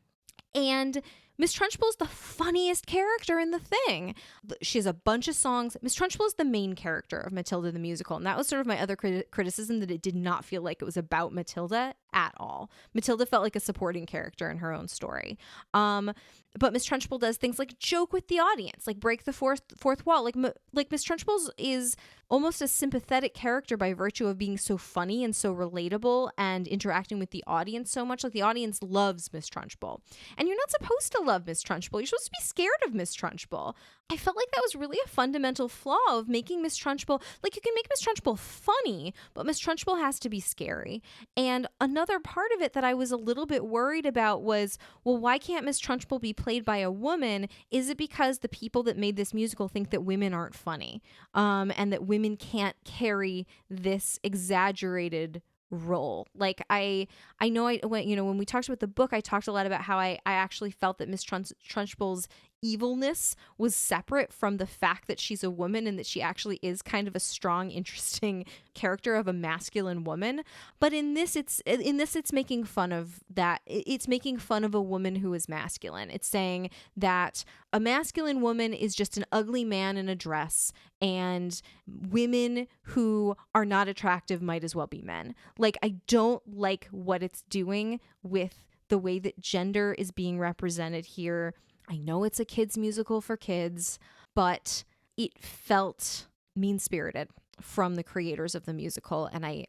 Miss Trunchbull is the funniest character in the thing. She has a bunch of songs. Miss Trunchbull is the main character of Matilda the musical. And that was sort of my other criticism, that it did not feel like it was about Matilda at all. Matilda felt like a supporting character in her own story. But Miss Trunchbull does things like joke with the audience, like break the fourth wall. Like Miss Trunchbull is almost a sympathetic character by virtue of being so funny and so relatable and interacting with the audience so much. Like the audience loves Miss Trunchbull. And you're not supposed to love Miss Trunchbull. You're supposed to be scared of Miss Trunchbull. I felt like that was really a fundamental flaw of making Miss Trunchbull, like you can make Miss Trunchbull funny, but Miss Trunchbull has to be scary. And another part of it that I was a little bit worried about was, well, why can't Miss Trunchbull be played by a woman? Is it because the people that made this musical think that women aren't funny, and that women can't carry this exaggerated role? Like I know when we talked about the book, I talked a lot about how I actually felt that Miss Trunchbull's evilness was separate from the fact that she's a woman and that she actually is kind of a strong, interesting character of a masculine woman. But in this it's making fun of that. It's making fun of a woman who is masculine. It's saying that a masculine woman is just an ugly man in a dress, and women who are not attractive might as well be men. Like, I don't like what it's doing with the way that gender is being represented here. I know it's a kids' musical for kids, but it felt mean-spirited from the creators of the musical. And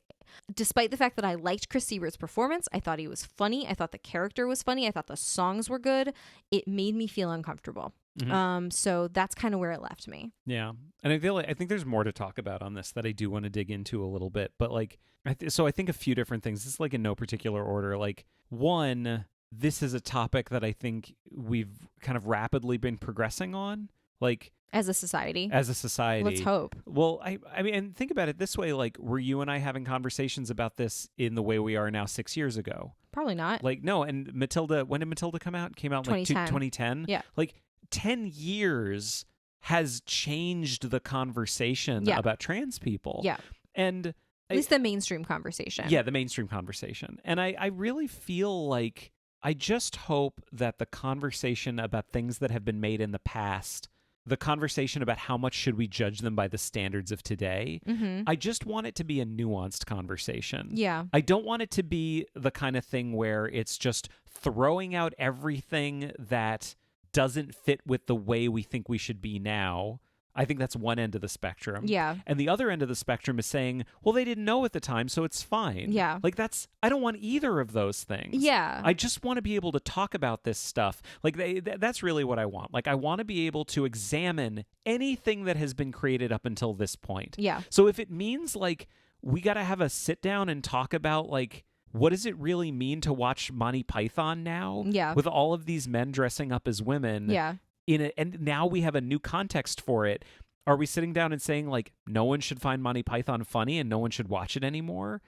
despite the fact that I liked Chris Siebert's performance, I thought he was funny. I thought the character was funny. I thought the songs were good. It made me feel uncomfortable. Mm-hmm. So that's kind of where it left me. Yeah. And I think there's more to talk about on this that I do want to dig into a little bit. But like, so I think a few different things. This is like in no particular order. Like, one, this is a topic that I think we've kind of rapidly been progressing on, like as a society. Let's hope. Well, I mean, and think about it this way: like, were you and I having conversations about this in the way we are now 6 years ago? Probably not. Like, no. And Matilda, when did Matilda come out? Came out in like 2010. Yeah. Like 10 years has changed the conversation about trans people. Yeah. And at least the mainstream conversation. Yeah, the mainstream conversation. And I really feel like I just hope that the conversation about things that have been made in the past the conversation about how much should we judge them by the standards of today, I just want it to be a nuanced conversation. Yeah. I don't want it to be the kind of thing where it's just throwing out everything that doesn't fit with the way we think we should be now. I think that's one end of the spectrum. Yeah. And the other end of the spectrum is saying, well, they didn't know at the time, so it's fine. Yeah. Like I don't want either of those things. Yeah. I just want to be able to talk about this stuff. Like that's really what I want. Like I want to be able to examine anything that has been created up until this point. Yeah. So if it means like we got to have a sit down and talk about like, what does it really mean to watch Monty Python now? Yeah. With all of these men dressing up as women. Yeah. And now we have a new context for it. Are we sitting down and saying like no one should find Monty Python funny and no one should watch it anymore?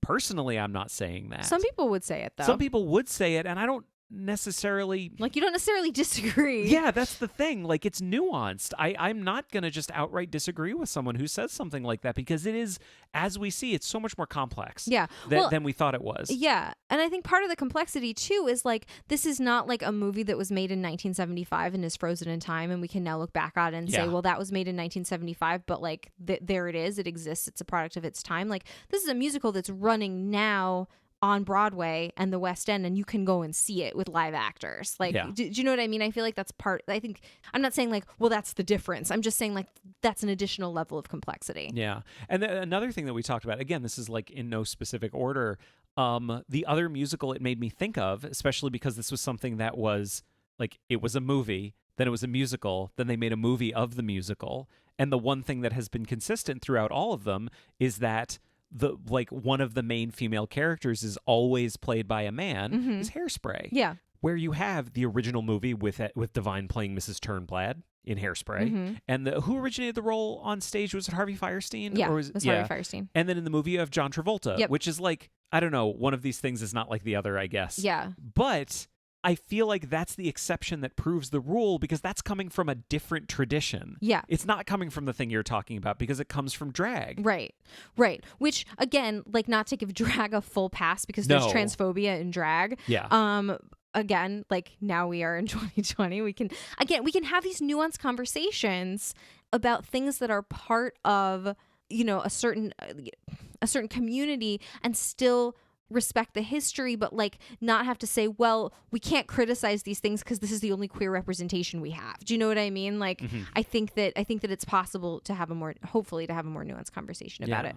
Personally, I'm not saying that. Some people would say it though. Some people would say it, and I don't necessarily like you don't necessarily disagree. Yeah, that's the thing. Like it's nuanced. I'm not gonna just outright disagree with someone who says something like that because it is, as we see, it's so much more complex than we thought it was. Yeah. And I think part of the complexity too is like this is not like a movie that was made in 1975 and is frozen in time and we can now look back at it and say, well, that was made in 1975, but like there it is, it exists, it's a product of its time. Like this is a musical that's running now on Broadway and the West End, and you can go and see it with live actors. Like, do you know what I mean? I feel like that's I think, I'm not saying like, well, that's the difference. I'm just saying like, that's an additional level of complexity. Yeah. And another thing that we talked about, again, this is like in no specific order, the other musical it made me think of, especially because this was something that was like, it was a movie, then it was a musical, then they made a movie of the musical. And the one thing that has been consistent throughout all of them is that one of the main female characters is always played by a man, is Hairspray. Yeah. Where you have the original movie with Divine playing Mrs. Turnblad in Hairspray. And who originated the role on stage? Was it Harvey Firestein? Yeah, or was it was Harvey Firestein. And then in the movie of John Travolta, Yep. which is like, I don't know, one of these things is not like the other, I guess. Yeah. But I feel like that's the exception that proves the rule because that's coming from a different tradition. Yeah. It's not coming from the thing you're talking about because it comes from drag. Right. Which, again, like not to give drag a full pass because there's transphobia in drag. Yeah. Again, like now we are in 2020, we can have these nuanced conversations about things that are part of, you know, a certain community and still respect the history, but like not have to say, well, we can't criticize these things because this is the only queer representation we have. Do you know what I mean? Like, I think that it's possible to have hopefully to have a more nuanced conversation about it.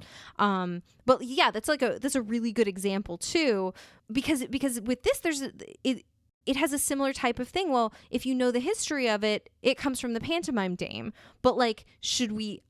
But yeah, that's a really good example too, because with this, it has a similar type of thing. Well, if you know the history of it, it comes from the pantomime dame, but like, should we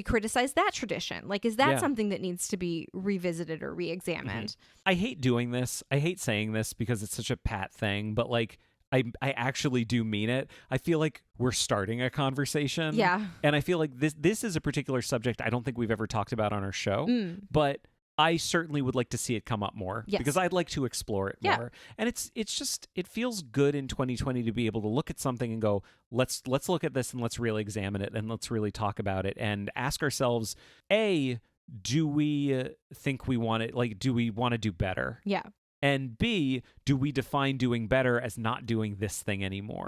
criticize that tradition? Like, is that something that needs to be revisited or re-examined? I hate doing this. I hate saying this because it's such a pat thing, but like, I actually do mean it. I feel like we're starting a conversation. Yeah. And I feel like this is a particular subject I don't think we've ever talked about on our show, but I certainly would like to see it come up more because I'd like to explore it more. And it's just, it feels good in 2020 to be able to look at something and go, let's look at this and let's really examine it and let's really talk about it and ask ourselves, A, do we think we want it? Like, do we want to do better? Yeah. And B, do we define doing better as not doing this thing anymore?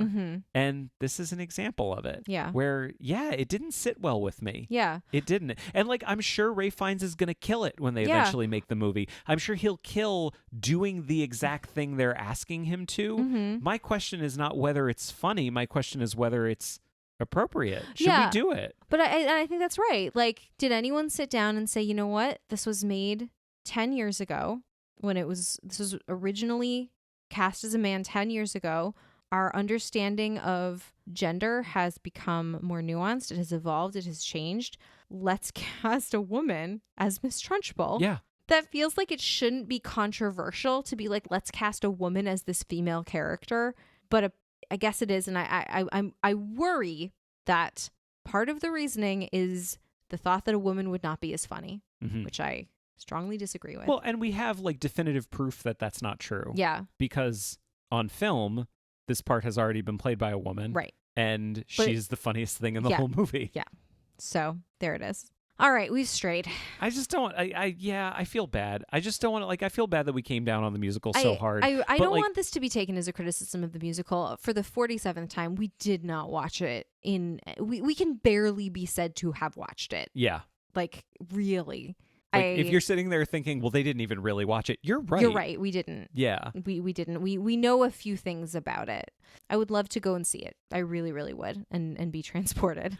And this is an example of it. Yeah. Where, it didn't sit well with me. Yeah. It didn't. And like, I'm sure Ralph Fiennes is going to kill it when they eventually make the movie. I'm sure he'll kill doing the exact thing they're asking him to. My question is not whether it's funny. My question is whether it's appropriate. Should we do it? But I think that's right. Like, did anyone sit down and say, you know what? This was made 10 years ago. This was originally cast as a man 10 years ago. Our understanding of gender has become more nuanced. It has evolved. It has changed. Let's cast a woman as Miss Trunchbull. Yeah. That feels like it shouldn't be controversial to be like, let's cast a woman as this female character. But I guess it is. And I worry that part of the reasoning is the thought that a woman would not be as funny, which I strongly disagree with. Well, and we have like definitive proof that that's not true. Yeah. Because on film, this part has already been played by a woman. Right. And she's the funniest thing in the whole movie. Yeah. So there it is. All right, we've strayed. I just don't. I feel bad. I just don't want to. Like, I feel bad that we came down on the musical so hard. I don't want this to be taken as a criticism of the musical. For the 47th time, we did not watch it. We can barely be said to have watched it. Yeah. Like, really. Like, if you're sitting there thinking, well, they didn't even really watch it, you're right. You're right. We didn't. Yeah. We didn't. We know a few things about it. I would love to go and see it. I really, really would, and be transported.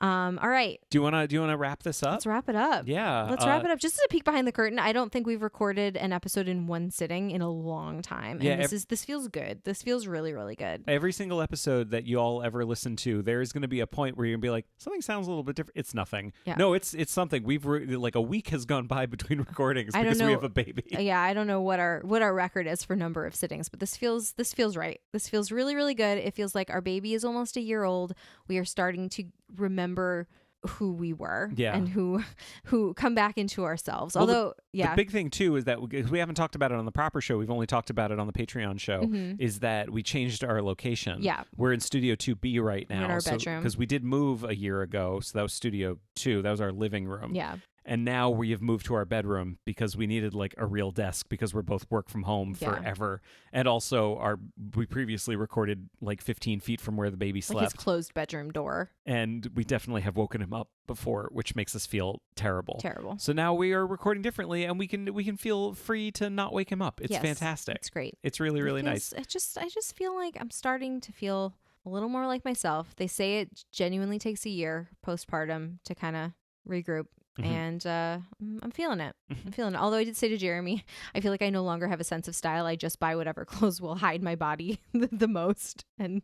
All right. Do you wanna wrap this up? Let's wrap it up. Yeah. Let's wrap it up. Just as a peek behind the curtain, I don't think we've recorded an episode in one sitting in a long time. And this feels good. This feels really, really good. Every single episode that you all ever listen to, there is going to be a point where you're going to be like, something sounds a little bit different. It's nothing. Yeah. No, it's something. We've like a week has gone by between recordings because we have a baby. Yeah, I don't know what our record is for number of sittings, but this feels right. This feels really, really good. It feels like our baby is almost a year old. We are starting to remember who we were and who come back into ourselves. Although, the big thing too is that we haven't talked about it on the proper show. We've only talked about it on the Patreon show. Is that we changed our location. Yeah, we're in Studio 2B right now. We're in our bedroom because we did move a year ago. So that was Studio 2. That was our living room. Yeah. And now we have moved to our bedroom because we needed like a real desk because we're both work from home forever. And also we previously recorded like 15 feet from where the baby slept. Like his closed bedroom door. And we definitely have woken him up before, which makes us feel terrible. Terrible. So now we are recording differently and we can feel free to not wake him up. It's fantastic. It's great. It's really, really nice. I just feel like I'm starting to feel a little more like myself. They say it genuinely takes a year postpartum to kind of regroup. And I'm feeling it. I'm feeling it. Although I did say to Jeremy, I feel like I no longer have a sense of style. I just buy whatever clothes will hide my body the most. And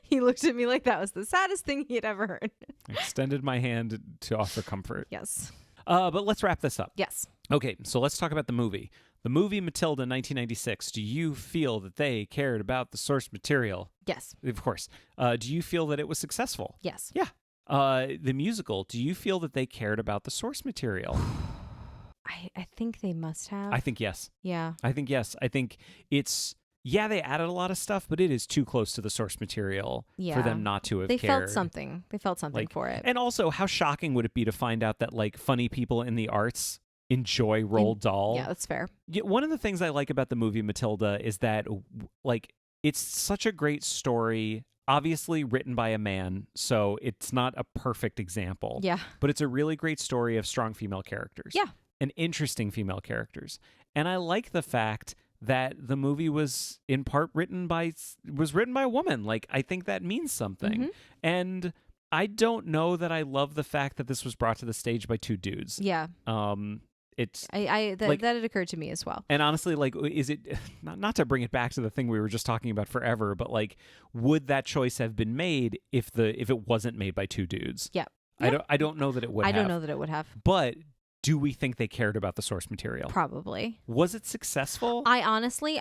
he looked at me like that was the saddest thing he had ever heard. I extended my hand to offer comfort. Yes. But let's wrap this up. Yes. Okay, so let's talk about the movie. The movie Matilda 1996. Do you feel that they cared about the source material? Yes. Of course. Do you feel that it was successful? Yes. Yeah. The musical, do you feel that they cared about the source material? I think they must have. I think yes. Yeah. I think yes. I think they added a lot of stuff, but it is too close to the source material for them not to have cared. They felt something. They felt something for it. And also, how shocking would it be to find out that like funny people in the arts enjoy Roald Dahl? Yeah, that's fair. One of the things I like about the movie Matilda is that like it's such a great story. Obviously written by a man, so it's not a perfect example. Yeah. But it's a really great story of strong female characters. Yeah. And interesting female characters. And I like the fact that the movie was in part written by a woman. Like, I think that means something. And I don't know that I love the fact that this was brought to the stage by two dudes. Yeah. That had occurred to me as well. And honestly, like, is it not to bring it back to the thing we were just talking about forever, but like, would that choice have been made if it wasn't made by two dudes? Yeah. I don't know that it would. I don't know that it would have. But do we think they cared about the source material? Probably. Was it successful? I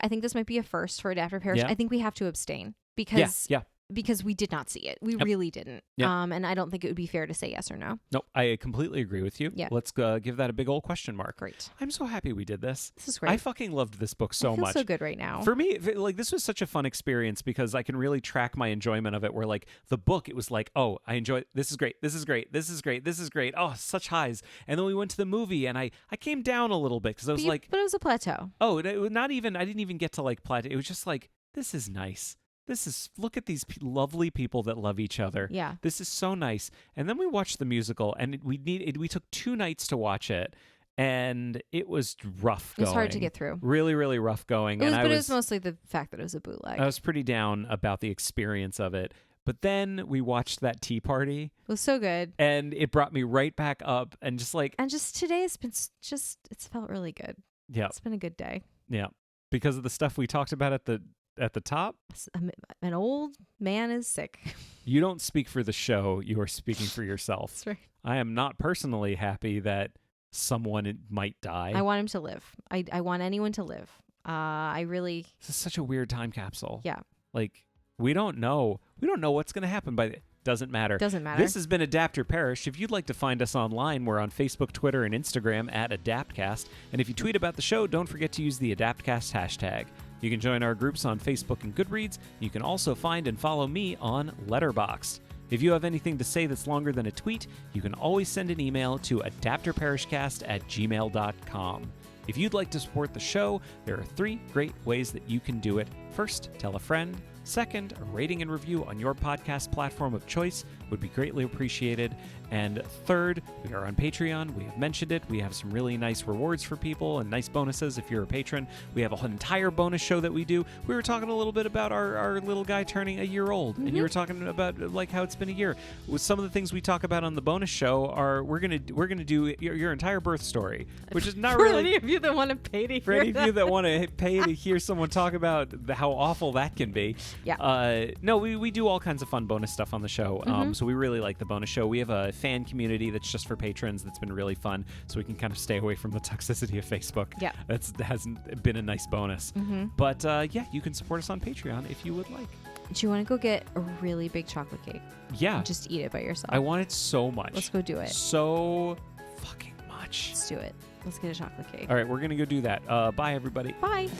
think this might be a first for Adapter Parish. Yeah. I think we have to abstain because because we did not see it. We really didn't. Yep. And I don't think it would be fair to say yes or no. No, I completely agree with you. Yeah. Let's give that a big old question mark. Great. I'm so happy we did this. This is great. I fucking loved this book so much. I feel so good right now. For me, like, this was such a fun experience because I can really track my enjoyment of it, where like the book, it was like, oh, I enjoy it. This is great. This is great. This is great. This is great. Oh, such highs. And then we went to the movie and I came down a little bit because I was but it was a plateau. Oh, I didn't even get to like plateau. It was just like, this is nice. Look at these lovely people that love each other. Yeah. This is so nice. And then we watched the musical and we took 2 nights to watch it and it was rough going. It was hard to get through. Really, really rough going. It was mostly the fact that it was a bootleg. I was pretty down about the experience of it. But then we watched that tea party. It was so good. And it brought me right back up and just like... And just today it's been it's felt really good. Yeah. It's been a good day. Yeah. Because of the stuff we talked about at the top. An old man is sick. You don't speak for the show. You are speaking for yourself. That's right. I am not personally happy that someone might die. I want him to live. I want anyone to live. This is such a weird time capsule. Yeah. Like, we don't know what's going to happen Doesn't matter. Doesn't matter. This has been Adapt or Perish. If you'd like to find us online, we're on Facebook, Twitter, and Instagram at AdaptCast. And if you tweet about the show, don't forget to use the AdaptCast hashtag. You can join our groups on Facebook and Goodreads. You can also find and follow me on Letterboxd. If you have anything to say that's longer than a tweet, you can always send an email to adapterparishcast@gmail.com. If you'd like to support the show, there are 3 great ways that you can do it. First, tell a friend. Second, a rating and review on your podcast platform of choice would be greatly appreciated. And third, we are on Patreon. We have mentioned it. We have some really nice rewards for people and nice bonuses if you're a patron. We have an entire bonus show that we do. We were talking a little bit about our little guy turning a year old, and you were talking about like how it's been a year. With some of the things we talk about on the bonus show are we're gonna do your entire birth story, which is not for really any of you that want to pay to for hear any of that. you that want to pay to hear someone talk about how awful that can be. Yeah. No, we do all kinds of fun bonus stuff on the show. So we really like the bonus show. We have a fan community that's just for patrons that's been really fun, so we can kind of stay away from the toxicity of Facebook. Yeah. That hasn't been a nice bonus. But yeah, you can support us on Patreon if you would like. Do you want to go get a really big chocolate cake? Yeah. And just eat it by yourself. I want it so much. Let's go do it. So fucking much. Let's do it. Let's get a chocolate cake. All right, we're going to go do that. Bye, everybody. Bye.